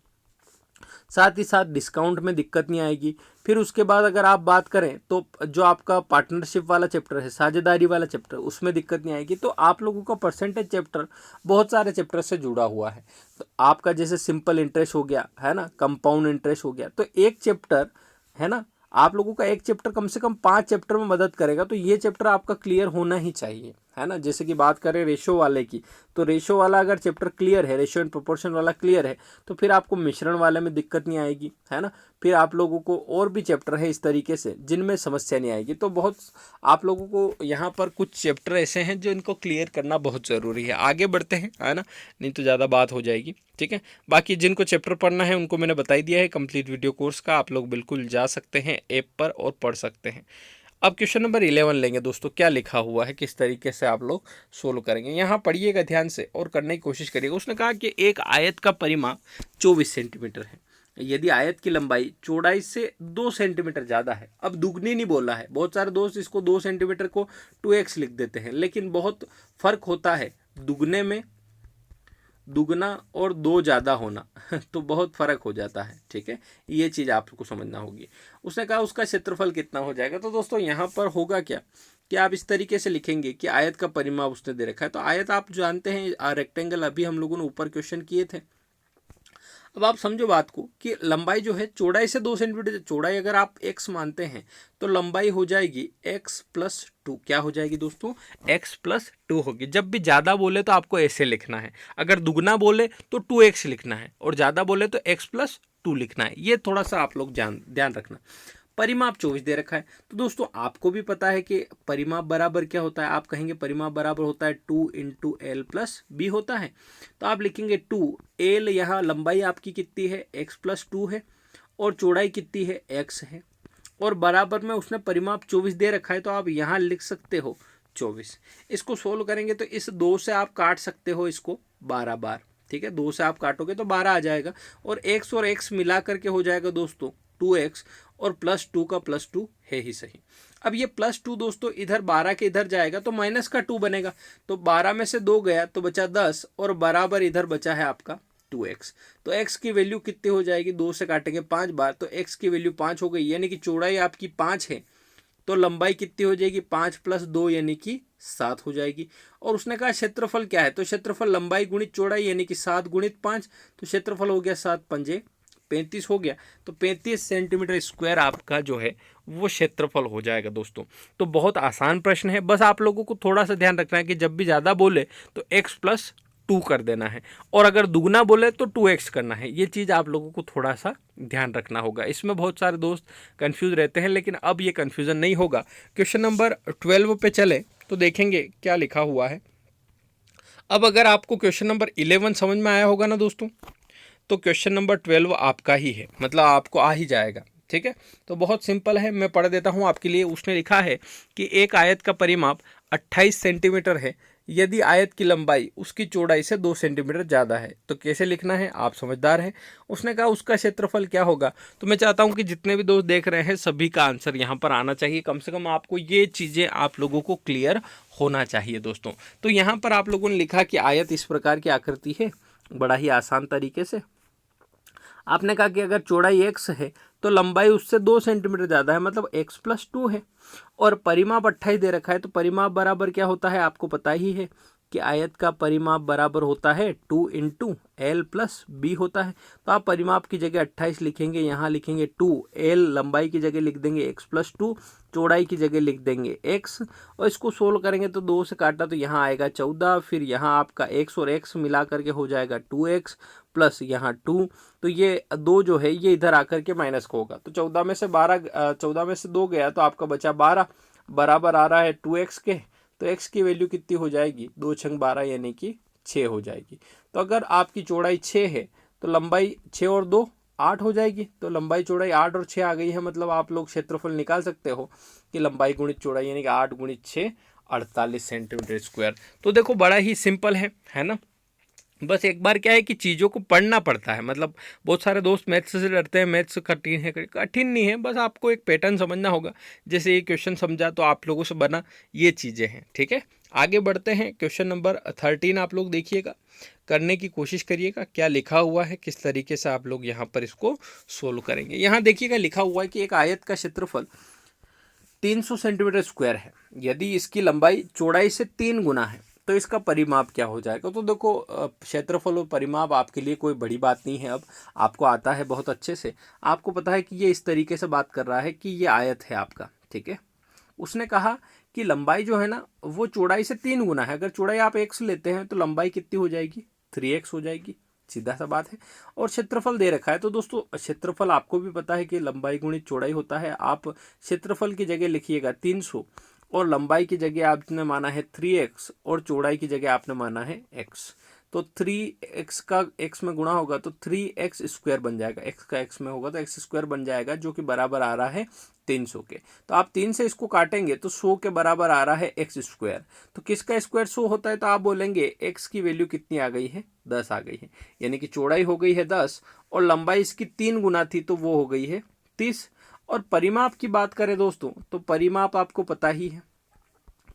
साथ ही साथ डिस्काउंट में दिक्कत नहीं आएगी। फिर उसके बाद अगर आप बात करें तो जो आपका पार्टनरशिप वाला चैप्टर है, साझेदारी वाला चैप्टर, उसमें दिक्कत नहीं आएगी। तो आप लोगों का परसेंटेज चैप्टर बहुत सारे चैप्टर से जुड़ा हुआ है। तो आपका जैसे सिंपल इंटरेस्ट हो गया है ना, कंपाउंड इंटरेस्ट हो गया, तो एक चैप्टर है ना, आप लोगों का एक चैप्टर कम से कम 5 चैप्टर में मदद करेगा। तो ये चैप्टर आपका क्लियर होना ही चाहिए, है ना। जैसे कि बात करें रेशो वाले की, तो रेशो वाला अगर चैप्टर क्लियर है, रेशो एंड प्रोपोर्शन वाला क्लियर है, तो फिर आपको मिश्रण वाले में दिक्कत नहीं आएगी, है ना। फिर आप लोगों को और भी चैप्टर है इस तरीके से जिनमें समस्या नहीं आएगी। तो बहुत आप लोगों को यहाँ पर कुछ चैप्टर ऐसे हैं जो इनको क्लियर करना बहुत ज़रूरी है। आगे बढ़ते हैं, है ना, नहीं तो ज़्यादा बात हो जाएगी, ठीक है। बाकी जिनको चैप्टर पढ़ना है उनको मैंने बता ही दिया है, कंप्लीट वीडियो कोर्स का आप लोग बिल्कुल जा सकते हैं ऐप पर और पढ़ सकते हैं। अब क्वेश्चन नंबर 11 लेंगे दोस्तों, क्या लिखा हुआ है, किस तरीके से आप लोग सोल्व करेंगे। यहाँ पढ़िएगा ध्यान से और करने की कोशिश करिएगा। उसने कहा कि एक आयत का परिमाप 24 सेंटीमीटर है, यदि आयत की लंबाई चौड़ाई से 2 सेंटीमीटर ज़्यादा है। अब दुगनी नहीं बोला है, बहुत सारे दोस्त इसको 2 सेंटीमीटर को 2x लिख देते हैं, लेकिन बहुत फर्क होता है दुगने में, दुगना और 2 ज़्यादा होना तो बहुत फ़र्क हो जाता है, ठीक है। ये चीज़ आपको समझना होगी। उसने कहा उसका क्षेत्रफल कितना हो जाएगा। तो दोस्तों यहाँ पर होगा क्या कि आप इस तरीके से लिखेंगे कि आयत का परिमाप उसने दे रखा है। तो आयत आप जानते हैं रेक्टेंगल, अभी हम लोगों ने ऊपर क्वेश्चन किए थे। अब आप समझो बात को कि लंबाई जो है चौड़ाई से 2 सेंटीमीटर, चौड़ाई अगर आप x मानते हैं तो लंबाई हो जाएगी x+2। क्या हो जाएगी दोस्तों, x+2 होगी। जब भी ज़्यादा बोले तो आपको ऐसे लिखना है, अगर दुगना बोले तो 2x लिखना है, और ज़्यादा बोले तो x+2 लिखना है। ये थोड़ा सा आप लोग ध्यान रखना। परिमाप 24 दे रखा है। तो दोस्तों आपको भी पता है कि परिमाप बराबर क्या होता है। आप कहेंगे परिमाप बराबर होता है 2 × L+B होता है। तो आप लिखेंगे 2 L, यहाँ लंबाई आपकी कितनी है, x+2 है, और चौड़ाई कितनी है, x है, और बराबर में उसने परिमाप 24 दे रखा है। तो आप यहाँ लिख सकते हो 24। इसको सोल्व करेंगे तो इस 2 से आप काट सकते हो इसको 12 बार, ठीक है। 2 से आप काटोगे तो 12 आ जाएगा, और x और x मिला करके हो जाएगा दोस्तों 2x, और +2 का +2 है ही सही। अब ये +2 दोस्तों इधर 12 के इधर जाएगा तो माइनस का 2 बनेगा। तो 12 में से 2 गया तो बचा 10, और बराबर इधर बचा है आपका 2x। तो x की वैल्यू कितनी हो जाएगी, 2 से काटेंगे 5 बार तो x की वैल्यू 5 हो गई, यानी कि चौड़ाई आपकी 5 है, तो लंबाई कितनी हो जाएगी, 5 + 2 यानी कि 7 हो जाएगी। और उसने कहा क्षेत्रफल क्या है, तो क्षेत्रफल लंबाई गुणित चौड़ाई यानी कि 7 × 5, तो क्षेत्रफल हो गया 7 × 5 = 35 हो गया। तो 35 सेंटीमीटर स्क्वायर आपका जो है वो क्षेत्रफल हो जाएगा दोस्तों। तो बहुत आसान प्रश्न है, बस आप लोगों को थोड़ा सा ध्यान रखना है कि जब भी ज़्यादा बोले तो x + 2 कर देना है, और अगर दुगना बोले तो 2x करना है। ये चीज़ आप लोगों को थोड़ा सा ध्यान रखना होगा। इसमें बहुत सारे दोस्त कंफ्यूज रहते हैं, लेकिन अब ये कंफ्यूजन नहीं होगा। क्वेश्चन नंबर 12 पे चले तो देखेंगे क्या लिखा हुआ है। अब अगर आपको क्वेश्चन नंबर 11 समझ में आया होगा ना दोस्तों, तो क्वेश्चन नंबर 12 आपका ही है, मतलब आपको आ ही जाएगा। ठीक है, तो बहुत सिंपल है, मैं पढ़ देता हूँ आपके लिए। उसने लिखा है कि एक आयत का परिमाप 28 सेंटीमीटर है यदि आयत की लंबाई उसकी चौड़ाई से 2 सेंटीमीटर ज़्यादा है। तो कैसे लिखना है, आप समझदार हैं। उसने कहा उसका क्षेत्रफल क्या होगा। तो मैं चाहता हूँ कि जितने भी दोस्त देख रहे हैं सभी का आंसर यहाँ पर आना चाहिए। कम से कम आपको ये चीज़ें आप लोगों को क्लियर होना चाहिए दोस्तों। तो यहाँ पर आप लोगों ने लिखा कि आयत इस प्रकार की आकृति है, बड़ा ही आसान तरीके से आपने कहा कि अगर चौड़ाई x है तो लंबाई उससे 2 सेंटीमीटर ज़्यादा है, मतलब x + 2 है, और परिमाप 28 दे रखा है। तो परिमाप बराबर क्या होता है, आपको पता ही है कि आयत का परिमाप बराबर होता है 2 × L + B होता है। तो आप परिमाप की जगह 28 लिखेंगे, यहाँ लिखेंगे 2, L लंबाई की जगह लिख देंगे x + 2, चौड़ाई की जगह लिख देंगे x, और इसको सोल्व करेंगे तो 2 से काटा तो यहाँ आएगा 14, फिर यहाँ आपका x और x मिला करके हो जाएगा 2x प्लस यहाँ 2। तो ये 2 जो है ये इधर आकर के माइनस का होगा। तो 14 में से 2 गया तो आपका बचा 12, बराबर आ रहा है 2x के। तो x की वैल्यू कितनी हो जाएगी, 2 × 12 यानी कि 6 हो जाएगी। तो अगर आपकी चौड़ाई 6 है तो लंबाई 6 और 2 8 हो जाएगी। तो लंबाई चौड़ाई 8 और 6 आ गई है, मतलब आप लोग क्षेत्रफल निकाल सकते हो कि लंबाई गुणित चौड़ाई यानी कि 8 × 6 48 सेंटीमीटर स्क्वायर। तो देखो बड़ा ही सिंपल है ना। बस एक बार क्या है कि चीज़ों को पढ़ना पड़ता है, मतलब बहुत सारे दोस्त मैथ्स से डरते हैं, मैथ्स कठिन है। कठिन नहीं है, बस आपको एक पैटर्न समझना होगा। जैसे ये क्वेश्चन समझा तो आप लोगों से बना, ये चीज़ें हैं। ठीक है, आगे बढ़ते हैं। क्वेश्चन नंबर 13 आप लोग देखिएगा, करने की कोशिश करिएगा क्या लिखा हुआ है, किस तरीके से आप लोग यहाँ पर इसको सोल्व करेंगे। यहाँ देखिएगा लिखा हुआ है कि एक आयत का क्षेत्रफल 300 सेंटीमीटर स्क्वायर है यदि इसकी लंबाई चौड़ाई से 3 गुना है, तो इसका परिमाप क्या हो जाएगा। तो देखो क्षेत्रफल और परिमाप आपके लिए कोई बड़ी बात नहीं है, अब आपको आता है बहुत अच्छे से। आपको पता है कि ये इस तरीके से बात कर रहा है कि ये आयत है आपका। ठीक है, उसने कहा कि लंबाई जो है ना वो चौड़ाई से 3 गुना है। अगर चौड़ाई आप x लेते हैं तो लंबाई कितनी हो जाएगी, 3x हो जाएगी। सीधा सा बात है। और क्षेत्रफल दे रखा है, तो दोस्तों क्षेत्रफल आपको भी पता है कि लंबाई गुणित चौड़ाई होता है। आप क्षेत्रफल की जगह लिखिएगा 300, और लंबाई की जगह आपने माना है 3x, और चौड़ाई की जगह आपने माना है x। तो 3x का x में गुणा होगा तो 3x² बन जाएगा, x का x में होगा तो x² बन जाएगा, जो कि बराबर आ रहा है 300 के। तो आप 3 से इसको काटेंगे तो 100 के बराबर आ रहा है x²। तो किसका स्क्वायर 100 होता है, तो आप बोलेंगे x की वैल्यू कितनी आ गई है, 10 आ गई है। यानी कि चौड़ाई हो गई है 10 और लंबाई इसकी 3 गुना थी तो वो हो गई है 30। और परिमाप की बात करें दोस्तों, तो परिमाप आपको पता ही है,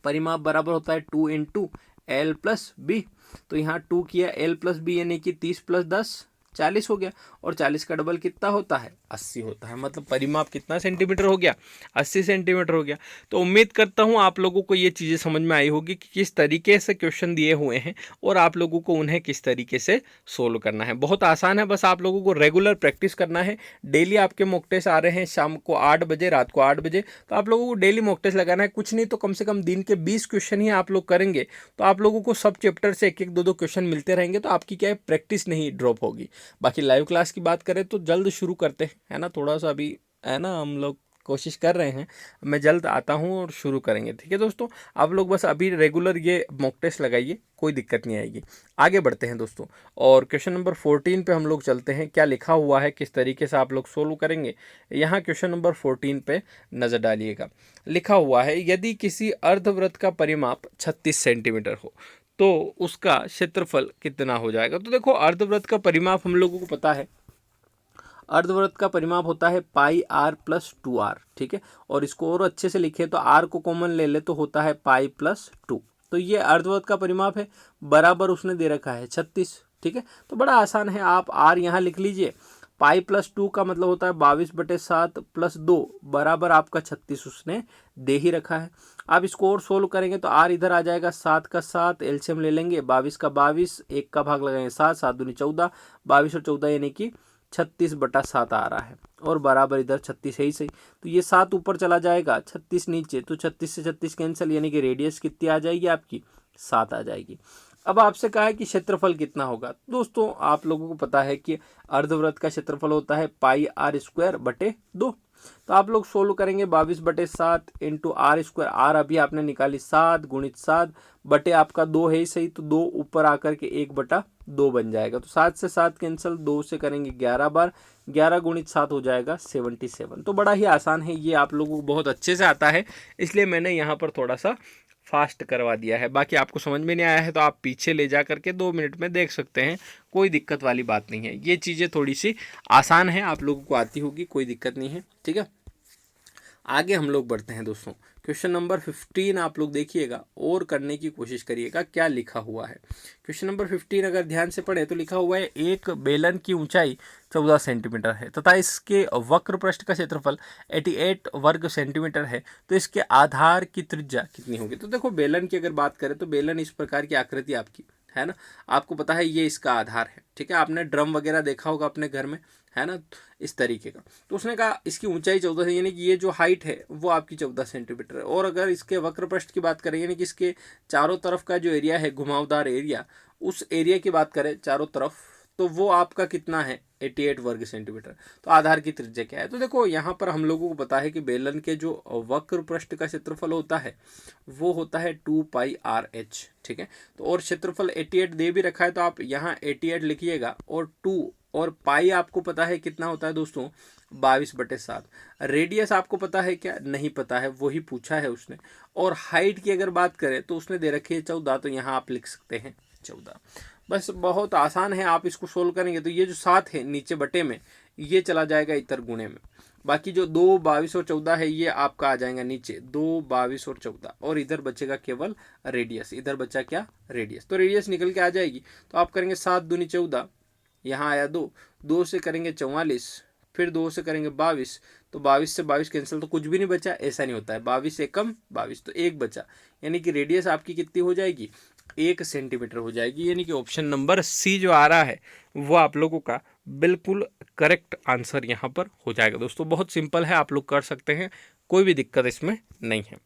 परिमाप बराबर होता है 2 × L + B। तो यहाँ 2 किया L + B यानी कि 30 + 10 40 हो गया, और 40 का डबल कितना होता है, 80 होता है। मतलब परिमाप कितना सेंटीमीटर हो गया, 80 सेंटीमीटर हो गया। तो उम्मीद करता हूँ आप लोगों को ये चीज़ें समझ में आई होगी कि किस तरीके से क्वेश्चन दिए हुए हैं और आप लोगों को उन्हें किस तरीके से सोल्व करना है। बहुत आसान है, बस आप लोगों को रेगुलर प्रैक्टिस करना है। डेली आपके मॉक टेस्ट आ रहे हैं शाम को 8 बजे, रात को 8 बजे, तो आप लोगों को डेली मॉक टेस्ट लगाना है। कुछ नहीं तो कम से कम दिन के 20 क्वेश्चन ही आप लोग करेंगे तो आप लोगों को सब चैप्टर से 1-1, 2-2 क्वेश्चन मिलते रहेंगे, तो आपकी क्या है प्रैक्टिस नहीं ड्रॉप होगी। बाकी लाइव क्लास की बात करें तो जल्द शुरू करते हैं, है ना। थोड़ा सा अभी है ना हम लोग कोशिश कर रहे हैं, मैं जल्द आता हूं और शुरू करेंगे। ठीक है दोस्तों, आप लोग बस अभी रेगुलर ये मॉक टेस्ट लगाइए, कोई दिक्कत नहीं आएगी। आगे बढ़ते हैं दोस्तों, और क्वेश्चन नंबर 14 पे हम लोग चलते हैं। क्या लिखा हुआ है, किस तरीके से आप लोग सोल्व करेंगे, यहाँ क्वेश्चन नंबर 14 पे नज़र डालिएगा। लिखा हुआ है यदि किसी अर्धवृत्त का परिमाप 36 सेंटीमीटर हो तो उसका क्षेत्रफल कितना हो जाएगा। तो देखो अर्धवृत्त का परिमाप हम लोगों को पता है, अर्धवृत्त का परिमाप होता है πr + 2r। ठीक है, और इसको और अच्छे से लिखे तो r को कॉमन ले ले तो होता है π + 2। तो ये अर्धवृत्त का परिमाप है, बराबर उसने दे रखा है 36। ठीक है, तो बड़ा आसान है, आप r यहाँ लिख लीजिए पाई प्लस 2 का मतलब होता है 22/7 प्लस 2 बराबर आपका 36 उसने दे ही रखा है। आप इसको और सोल्व करेंगे तो आर इधर आ जाएगा 7 का 7, एलसीएम ले लेंगे 22 का 22, 1 का भाग लगाएंगे 7, 7 दूनी 14, 22 और 14 यानी कि 36/7 आ रहा है और बराबर इधर 36 है ही सही। तो ये 7 ऊपर चला जाएगा, 36 नीचे, तो 36 से 36 कैंसिल, यानी कि रेडियस कितनी आ जाएगी आपकी 7 आ जाएगी। अब आपसे कहा है कि क्षेत्रफल कितना होगा। दोस्तों आप लोगों को पता है कि अर्धवृत्त का क्षेत्रफल होता है पाई आर स्क्वायर बटे 2। तो आप लोग सोल्व करेंगे 22/7 इंटू आर स्क्वायर, आर अभी आपने निकाली 7 गुणित 7 बटे आपका 2 है ही सही, तो 2 ऊपर आकर के 1/2 बन जाएगा। तो 7 से 7 कैंसिल, 2 से करेंगे 11 बार, 11 गुणित 7 हो जाएगा 77। तो बड़ा ही आसान है, ये आप लोगों को बहुत अच्छे से आता है, इसलिए मैंने यहाँ पर थोड़ा सा फास्ट करवा दिया है। बाकी आपको समझ में नहीं आया है तो आप पीछे ले जा करके 2 मिनट में देख सकते हैं, कोई दिक्कत वाली बात नहीं है। ये चीज़ें थोड़ी सी आसान है, आप लोगों को आती होगी, कोई दिक्कत नहीं है। ठीक है, आगे हम लोग बढ़ते हैं दोस्तों। क्वेश्चन नंबर 15 आप लोग देखिएगा और करने की कोशिश करिएगा क्या लिखा हुआ है। क्वेश्चन नंबर 15 अगर ध्यान से पढ़े तो लिखा हुआ है एक बेलन की ऊंचाई 14 सेंटीमीटर है तथा इसके वक्र पृष्ठ का क्षेत्रफल 88 वर्ग सेंटीमीटर है, तो इसके आधार की त्रिज्या कितनी होगी। तो देखो बेलन की अगर बात करें तो बेलन इस प्रकार की आकृति आपकी है ना, आपको पता है ये इसका आधार है। ठीक है, आपने ड्रम वगैरह देखा होगा अपने घर में, है ना, इस तरीके का। तो उसने कहा इसकी ऊंचाई 14 है, यानी कि ये जो हाइट है वो आपकी 14 सेंटीमीटर है। और अगर इसके वक्र पृष्ठ की बात करें, यानी कि इसके चारों तरफ का जो एरिया है, घुमावदार एरिया, उस एरिया की बात करें चारों तरफ, तो वो आपका कितना है 88 वर्ग सेंटीमीटर। तो आधार की त्रिज्या क्या है। तो देखो यहाँ पर हम लोगों को पता है कि बेलन के जो वक्र पृष्ठ का क्षेत्रफल होता है वो होता है 2πr/h। ठीक है, तो और क्षेत्रफल 88 दे भी रखा है, तो आप यहाँ 88 लिखिएगा और 2 और पाई आपको पता है कितना होता है दोस्तों 22/7। रेडियस आपको पता है क्या, नहीं पता है, वही पूछा है उसने। और हाइट की अगर बात करें तो उसने दे रखी है 14, तो यहाँ आप लिख सकते हैं 14। बस बहुत आसान है, आप इसको सोल्व करेंगे तो ये जो 7 है नीचे बटे में, ये चला जाएगा इधर गुणे में। बाकी जो 2, 22 और 14 है ये आपका आ जाएगा नीचे, 2, 22 और 14, और इधर बचेगा केवल रेडियस। इधर बचा क्या, रेडियस। तो रेडियस निकल के आ जाएगी, तो आप करेंगे 7 दूनी 14, यहाँ आया 2, 2 से करेंगे 44, फिर 2 से करेंगे 22, तो 22 से 22 कैंसिल, तो कुछ भी नहीं बचा। ऐसा नहीं होता है, 22 एकम 22, तो 1 बचा, यानी कि रेडियस आपकी कितनी हो जाएगी 1 सेंटीमीटर हो जाएगी। यानी कि ऑप्शन नंबर सी जो आ रहा है वो आप लोगों का बिल्कुल करेक्ट आंसर यहाँ पर हो जाएगा। दोस्तों बहुत सिंपल है, आप लोग कर सकते हैं, कोई भी दिक्कत इसमें नहीं है।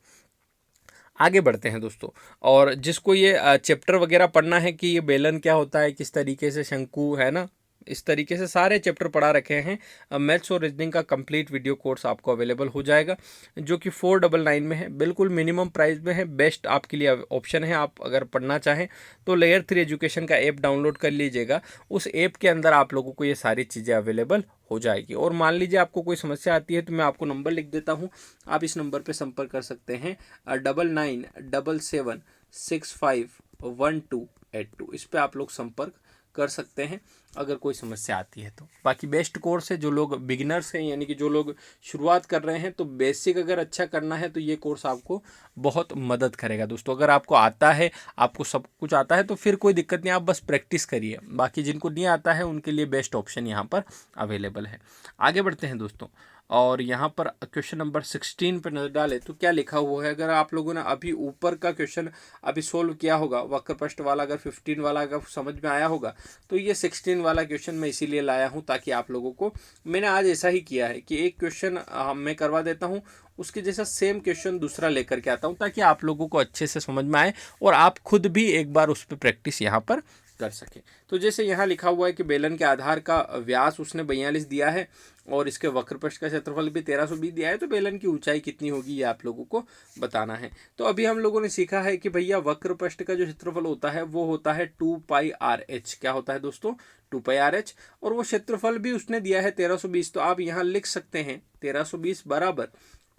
आगे बढ़ते हैं दोस्तों, और जिसको ये चैप्टर वगैरह पढ़ना है कि ये बेलन क्या होता है, किस तरीके से शंकु है ना, इस तरीके से सारे चैप्टर पढ़ा रखे हैं। मैथ्स और रीजनिंग का कंप्लीट वीडियो कोर्स आपको अवेलेबल हो जाएगा, जो कि 499 में है, बिल्कुल मिनिमम प्राइस में है। बेस्ट आपके लिए ऑप्शन है। आप अगर पढ़ना चाहें तो लेयर 3 एजुकेशन का ऐप डाउनलोड कर लीजिएगा। उस ऐप के अंदर आप लोगों को ये सारी चीज़ें अवेलेबल हो जाएगी। और मान लीजिए आपको कोई समस्या आती है तो मैं आपको नंबर लिख देता हूँ, आप इस नंबर पर संपर्क कर सकते हैं 9977651282। इस पर आप लोग संपर्क कर सकते हैं अगर कोई समस्या आती है तो। बाकी बेस्ट कोर्स है, जो लोग बिगिनर्स हैं यानी कि जो लोग शुरुआत कर रहे हैं, तो बेसिक अगर अच्छा करना है तो ये कोर्स आपको बहुत मदद करेगा दोस्तों। अगर आपको आता है, आपको सब कुछ आता है, तो फिर कोई दिक्कत नहीं, आप बस प्रैक्टिस करिए। बाकी जिनको नहीं आता है उनके लिए बेस्ट ऑप्शन यहाँ पर अवेलेबल है। आगे बढ़ते हैं दोस्तों, और यहाँ पर क्वेश्चन नंबर 16 पर नजर डालें तो क्या लिखा हुआ है। अगर आप लोगों ने अभी ऊपर का क्वेश्चन अभी सोल्व किया होगा, वक्र पृष्ठ वाला, अगर 15 वाला अगर समझ में आया होगा, तो ये 16 वाला क्वेश्चन मैं इसीलिए लाया हूँ ताकि आप लोगों को, मैंने आज ऐसा ही किया है कि एक क्वेश्चन मैं करवा देता हूँ, उसके जैसा सेम क्वेश्चन दूसरा लेकर के आता हूँ, ताकि आप लोगों को अच्छे से समझ में आए और आप खुद भी एक बार उस पर प्रैक्टिस यहाँ पर कर सके। तो जैसे यहाँ लिखा हुआ है कि बेलन के आधार का व्यास उसने 42 दिया है और इसके वक्र पृष्ठ का क्षेत्रफल भी 1320 दिया है, तो बेलन की ऊंचाई कितनी होगी ये आप लोगों को बताना है। तो अभी हम लोगों ने सीखा है कि भैया वक्र पृष्ठ का जो क्षेत्रफल होता है वो होता है 2πr/h। क्या होता है दोस्तों 2πr/h, और वो क्षेत्रफल भी उसने दिया है 1320। तो आप यहाँ लिख सकते हैं 1320 बराबर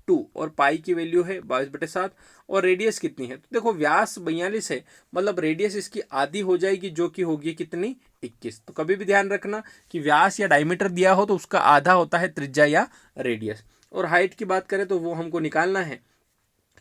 2, और पाई की वैल्यू है 22/7, और रेडियस कितनी है। तो देखो व्यास 42 है, मतलब रेडियस इसकी आधी हो जाएगी, जो कि होगी कितनी 21। तो कभी भी ध्यान रखना कि व्यास या डायमीटर दिया हो तो उसका आधा होता है त्रिज्या या रेडियस। और हाइट की बात करें तो वो हमको निकालना है।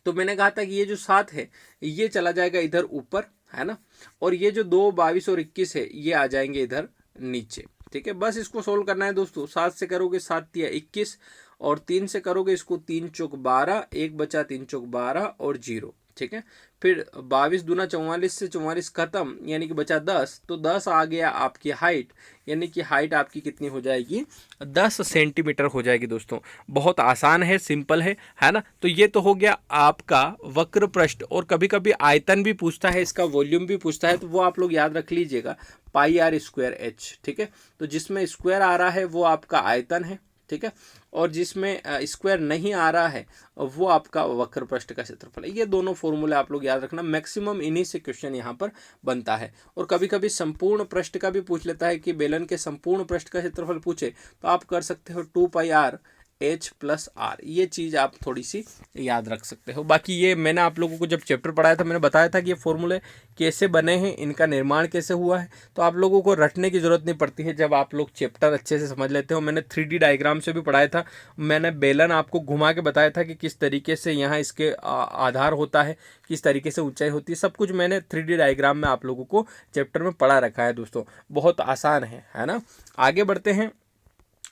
तो मैंने कहा था कि ये जो 7 है ये चला जाएगा इधर ऊपर, है ना, और ये जो 2, 22 और 21 है ये आ जाएंगे इधर नीचे। ठीक है, बस इसको सोल्व करना है दोस्तों। 7 से करोगे 7 तिया 21 और 3 से करोगे इसको 3 चौक 12, एक बचा 3 चौक 12 और 0। ठीक है, फिर 22 दूना 44 से 44 खत्म, यानी कि बचा 10, तो 10 आ गया आपकी हाइट, यानी कि हाइट आपकी कितनी हो जाएगी, 10 सेंटीमीटर हो जाएगी दोस्तों। बहुत आसान है, सिंपल है ना। तो ये तो हो गया आपका वक्र पृष्ठ। और कभी कभी आयतन भी पूछता है, इसका वॉल्यूम भी पूछता है, तो वो आप लोग याद रख लीजिएगा, पाई आर स्क्वायर एच। ठीक है, तो जिसमें स्क्वायर आ रहा है वो आपका आयतन है। ठीक है, और जिसमें स्क्वायर नहीं आ रहा है वो आपका वक्र पृष्ठ का क्षेत्रफल है। ये दोनों फॉर्मूले आप लोग याद रखना, मैक्सिमम इन्हीं से क्वेश्चन यहाँ पर बनता है। और कभी कभी संपूर्ण पृष्ठ का भी पूछ लेता है कि बेलन के संपूर्ण पृष्ठ का क्षेत्रफल पूछे तो आप कर सकते हो 2 पाई आर एच प्लस आर। ये चीज़ आप थोड़ी सी याद रख सकते हो। बाकी ये मैंने आप लोगों को जब चैप्टर पढ़ाया था मैंने बताया था कि ये फॉर्मूले कैसे बने हैं, इनका निर्माण कैसे हुआ है, तो आप लोगों को रटने की ज़रूरत नहीं पड़ती है जब आप लोग चैप्टर अच्छे से समझ लेते हो। मैंने 3D डायग्राम से भी पढ़ाया था, मैंने बेलन आपको घुमा के बताया था कि किस तरीके से यहाँ इसके आधार होता है, किस तरीके से ऊंचाई होती है, सब कुछ मैंने 3D डायग्राम में आप लोगों को चैप्टर में पढ़ा रखा है दोस्तों। बहुत आसान है ना। आगे बढ़ते हैं,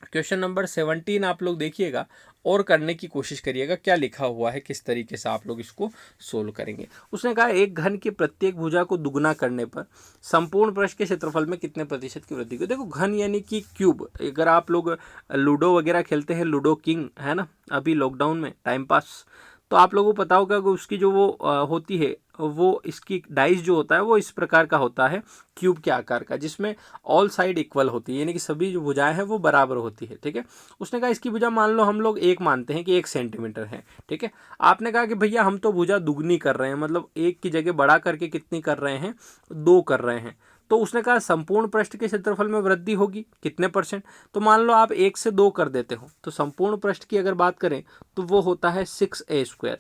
क्वेश्चन नंबर 17 आप लोग देखिएगा और करने की कोशिश करिएगा क्या लिखा हुआ है, किस तरीके से आप लोग इसको सोल्व करेंगे। उसने कहा एक घन की प्रत्येक भुजा को दुगना करने पर संपूर्ण पृष्ठ के क्षेत्रफल में कितने प्रतिशत की वृद्धि होगी। देखो घन यानी कि क्यूब, अगर आप लोग लूडो वगैरह खेलते हैं, लूडो किंग है ना, अभी लॉकडाउन में टाइम पास, तो आप लोगों को पता होगा कि उसकी जो वो होती है, वो इसकी डाइस जो होता है वो इस प्रकार का होता है, क्यूब के आकार का, जिसमें ऑल साइड इक्वल होती है, यानी कि सभी जो भुजाएं हैं वो बराबर होती है। ठीक है, उसने कहा इसकी भुजा मान लो हम लोग एक मानते हैं कि 1 सेंटीमीटर है। ठीक है, आपने कहा कि भैया हम तो भुजा दुगनी कर रहे हैं, मतलब एक की जगह बढ़ा करके कितनी कर रहे हैं, 2 कर रहे हैं। तो उसने कहा संपूर्ण पृष्ठ के क्षेत्रफल में वृद्धि होगी कितने %। तो मान लो आप 1 से 2 कर देते हो, तो संपूर्ण पृष्ठ की अगर बात करें तो वो होता है 6a²,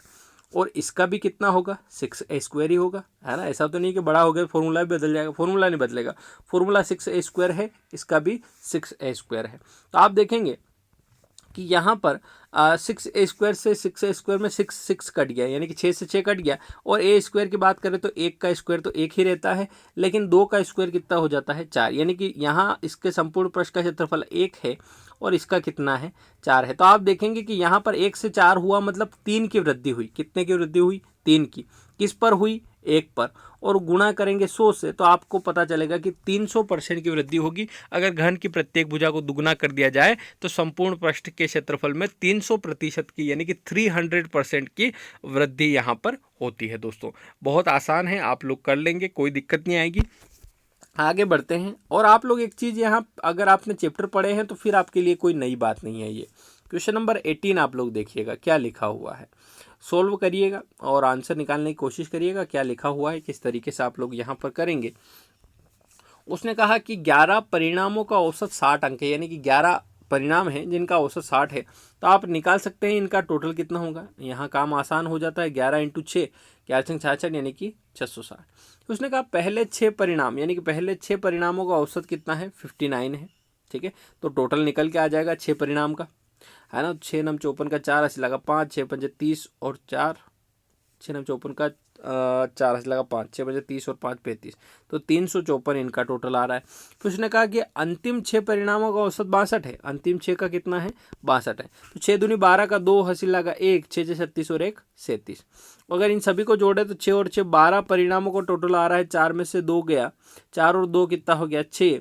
और इसका भी कितना होगा, 6a² ही होगा, है ना। ऐसा तो नहीं कि बड़ा हो गया फॉर्मूला भी बदल जाएगा, फॉर्मूला नहीं बदलेगा, फॉर्मूला 6a² है, इसका भी 6a² है। तो आप देखेंगे कि यहाँ पर 6a² से 6a² में 6 कट गया, यानी कि 6 से 6 कट गया। और a² की बात करें तो 1 का स्क्वायर तो 1 ही रहता है, लेकिन 2 का स्क्वायर कितना हो जाता है, 4, यानी कि यहाँ इसके संपूर्ण पृष्ठ का क्षेत्रफल 1 है और इसका कितना है, 4 है। तो आप देखेंगे कि यहाँ पर 1 से 4 हुआ, मतलब 3 की वृद्धि हुई। कितने की वृद्धि हुई, 3 की। किस पर हुई, 1 पर। और गुणा करेंगे 100 से तो आपको पता चलेगा कि 300% की वृद्धि होगी। अगर घन की प्रत्येक भुजा को दुगना कर दिया जाए तो संपूर्ण पृष्ठ के क्षेत्रफल में 300% की, यानी कि 300% की वृद्धि यहाँ पर होती है दोस्तों। बहुत आसान है, आप लोग कर लेंगे, कोई दिक्कत नहीं आएगी। आगे बढ़ते हैं, और आप लोग एक चीज़ यहाँ, अगर आपने चैप्टर पढ़े हैं तो फिर आपके लिए कोई नई बात नहीं है। ये क्वेश्चन नंबर 18 आप लोग देखिएगा क्या लिखा हुआ है, सोल्व करिएगा और आंसर निकालने की कोशिश करिएगा क्या लिखा हुआ है, किस तरीके से आप लोग यहाँ पर करेंगे। उसने कहा कि 11 परिणामों का औसत 60 अंक है, यानी कि 11 परिणाम हैं जिनका औसत 60 है, तो आप निकाल सकते हैं इनका टोटल कितना होगा। यहाँ काम आसान हो जाता है, 11 × 6 11 66, यानी कि 660। उसने कहा पहले 6 परिणाम, यानी कि पहले 6 परिणामों का औसत कितना है, 59 है। ठीक है, तो टोटल निकल के आ जाएगा 6 परिणाम का, है ना। 6 9 54 का 4 80 लगा 5, 6 5 30 और 4, 6 9 54 का 4 80 लगा 5, 6 5 30 और 5 35, तो 354 इनका टोटल आ रहा है। फिर उसने कहा कि अंतिम 6 परिणामों का औसत 62 है। अंतिम 6 का कितना है, 62 है। तो 6 दूनी 12 का 2 80 लगा 1, 6 6 36 और 1 37। अगर इन सभी को जोड़े तो 6 और 6 12 परिणामों को टोटल आ रहा है। 4 में से 2 गया, 4 और 2 कितना हो गया, 6,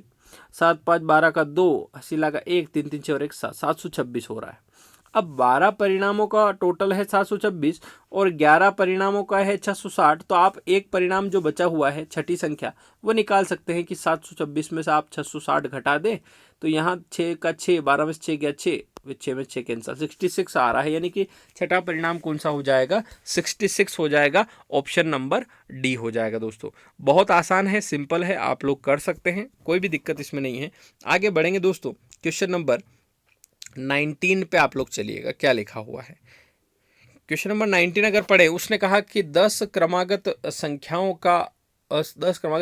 7 5 12 का 2 80 लगा 1, 3 3 6 और 1 7, 726 हो रहा है। अब 12 परिणामों का टोटल है 726 और 11 परिणामों का है 660, तो आप एक परिणाम जो बचा हुआ है, छठी संख्या, वो निकाल सकते हैं कि 726 में से आप 660 घटा दें, तो यहाँ 6 का 6, 12 में से 6 गया 6, 6 में 6 कैंसल, 66 आ रहा है, यानी कि छठा परिणाम कौन सा हो जाएगा, 66 हो जाएगा। ऑप्शन नंबर डी हो जाएगा दोस्तों। बहुत आसान है, सिंपल है, आप लोग कर सकते हैं, कोई भी दिक्कत इसमें नहीं है। आगे बढ़ेंगे दोस्तों, क्वेश्चन नंबर 19 पे आप लोग चलिएगा क्या लिखा हुआ है। क्वेश्चन नंबर 19 अगर पढ़े, उसने कहा कि 10 क्रमागत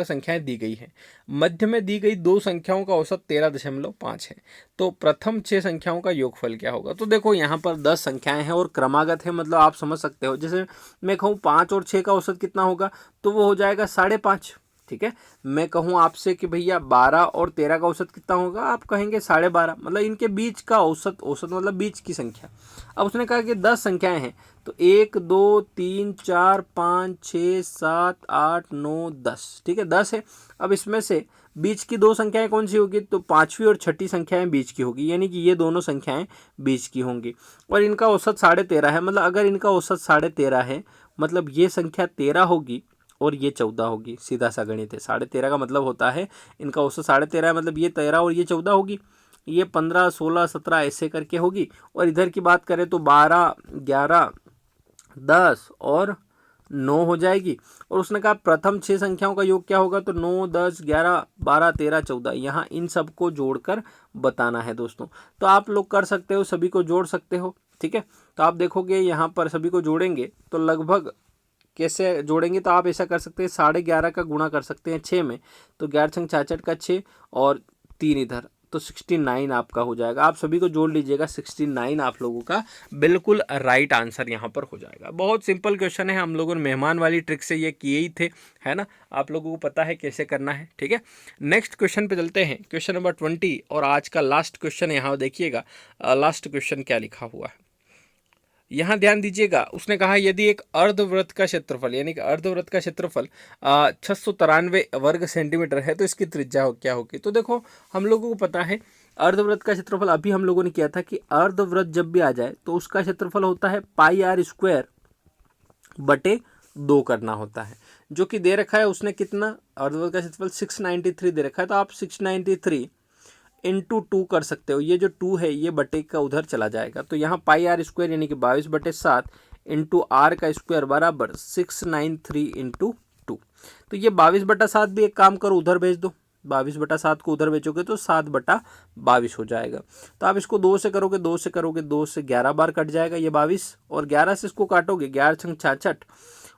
संख्याएं दी गई हैं, मध्य में दी गई 2 संख्याओं का औसत 13.5 है, तो प्रथम 6 संख्याओं का योगफल क्या होगा। तो देखो यहाँ पर 10 संख्याएं हैं और क्रमागत है, मतलब आप समझ सकते हो, जैसे मैं कहूँ 5 और 6 का औसत कितना होगा, तो वो हो जाएगा 5.5, ठीक है। मैं कहूँ आपसे कि भैया 12 और 13 का औसत कितना होगा, आप कहेंगे 12.5, मतलब इनके बीच का औसत मतलब बीच की संख्या। अब उसने कहा कि 10 संख्याएं हैं, तो 1 2 3 4 5 6 7 8 9 10, ठीक है 10 है। अब इसमें से बीच की दो संख्याएं कौन सी होगी, तो पांचवी और छठी संख्याएं बीच की होगी, यानी कि ये दोनों संख्याएं बीच की होंगी। और इनका औसत 13.5 है, मतलब अगर इनका औसत 13.5 है, मतलब ये संख्या 13 होगी और ये 14 होगी। सीधा सा गणित है। 13.5 का मतलब होता है इनका औसत 13.5 है, मतलब ये 13 और ये 14 होगी। ये 15 16 17 ऐसे करके होगी। और इधर की बात करें तो 12 11 10 और 9 हो जाएगी। और उसने कहा प्रथम 6 संख्याओं का योग क्या होगा, तो 9 10 11 12 13 14, यहाँ इन सब को जोड़कर बताना है दोस्तों। तो आप लोग कर सकते हो, सभी को जोड़ सकते हो, ठीक है। तो आप देखोगे यहाँ पर सभी को जोड़ेंगे तो लगभग कैसे जोड़ेंगे, तो आप ऐसा कर सकते हैं 11.5 का गुणा कर सकते हैं 6 में, तो 11 छंग 66 का 6 और 3 इधर, तो 69 आपका हो जाएगा। आप सभी को जोड़ लीजिएगा, 69 आप लोगों का बिल्कुल राइट आंसर यहाँ पर हो जाएगा। बहुत सिंपल क्वेश्चन है, हम लोगों ने मेहमान वाली ट्रिक से ये किए ही थे, है ना। आप लोगों को पता है कैसे करना है, ठीक है। नेक्स्ट क्वेश्चन पे चलते हैं, क्वेश्चन नंबर 20 और आज का लास्ट क्वेश्चन। यहाँ देखिएगा लास्ट क्वेश्चन क्या लिखा हुआ है, यहाँ ध्यान दीजिएगा। उसने कहा यदि एक अर्धवृत्त का क्षेत्रफल, यानी कि अर्धवृत्त का क्षेत्रफल 693 वर्ग सेंटीमीटर है, तो इसकी त्रिज्या क्या होगी। तो देखो हम लोगों को पता है अर्धवृत्त का क्षेत्रफल, अभी हम लोगों ने किया था कि अर्धवृत्त जब भी आ जाए तो उसका क्षेत्रफल होता है πr² बटे 2 करना होता है, जो कि दे रखा है उसने कितना, अर्धवृत्त का क्षेत्रफल 693 दे रखा है, तो आप 693 इंटू 2 कर सकते हो। ये जो 2 है ये बटे का उधर चला जाएगा, तो यहाँ πr² यानी कि 22/7 इंटू आर का स्क्वायर बराबर 693 इंटू 2। तो ये 22/7 भी एक काम करो उधर भेज दो, 22/7 को उधर भेजोगे तो 7/22 हो जाएगा। तो आप इसको 2 से करोगे, 2 से करोगे, 2 से 11 बार कट जाएगा ये 22, और 11 से इसको काटोगे 11 छंग 66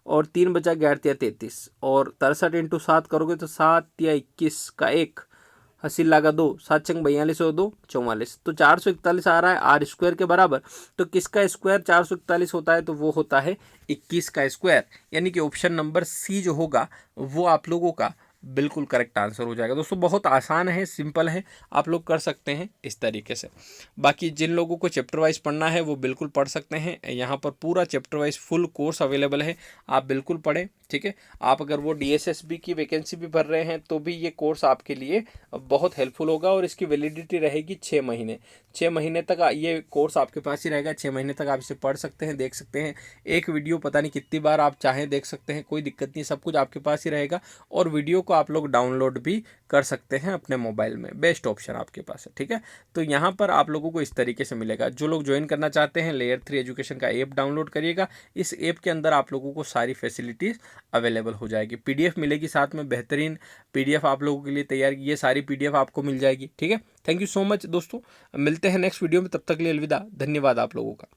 और 3 बचा 11 या 33, और 63 इंटू 7 करोगे तो 7 या 21 का 1, हसील लागा 2, 7 छंग 42 और 2 44, तो 441 आ रहा है r² के बराबर। तो किसका स्क्वायर 441 होता है, तो वो होता है 21 का स्क्वायर, यानी कि ऑप्शन नंबर सी जो होगा वो आप लोगों का बिल्कुल करेक्ट आंसर हो जाएगा। दोस्तों बहुत आसान है, सिंपल है, आप लोग कर सकते हैं इस तरीके से। बाकी जिन लोगों को चैप्टर वाइज पढ़ना है वो बिल्कुल पढ़ सकते हैं, यहाँ पर पूरा chapter wise full course available है, आप बिल्कुल पढ़ें, ठीक है। आप अगर वो DSSB की वैकेंसी भी भर रहे हैं तो भी ये कोर्स आपके लिए बहुत हेल्पफुल होगा, और इसकी वैलिडिटी रहेगी 6 महीने। 6 महीने तक ये कोर्स आपके पास ही रहेगा, 6 महीने तक आप इसे पढ़ सकते हैं, देख सकते हैं। एक वीडियो पता नहीं कितनी बार आप चाहें देख सकते हैं, कोई दिक्कत नहीं, सब कुछ आपके पास ही रहेगा। और वीडियो को आप लोग डाउनलोड भी कर सकते हैं अपने मोबाइल में, बेस्ट ऑप्शन आपके पास है, ठीक है। तो यहाँ पर आप लोगों को इस तरीके से मिलेगा। जो लोग ज्वाइन करना चाहते हैं लेयर 3 एजुकेशन का ऐप डाउनलोड करिएगा, इस ऐप के अंदर आप लोगों को सारी फैसिलिटीज़ अवेलेबल हो जाएगी। PDF मिलेगी साथ में, बेहतरीन PDF आप लोगों के लिए तैयार की, ये सारी PDF आपको मिल जाएगी, ठीक है। थैंक यू सो मच दोस्तों, मिलते हैं नेक्स्ट वीडियो में, तब तक के लिए अलविदा, धन्यवाद आप लोगों का।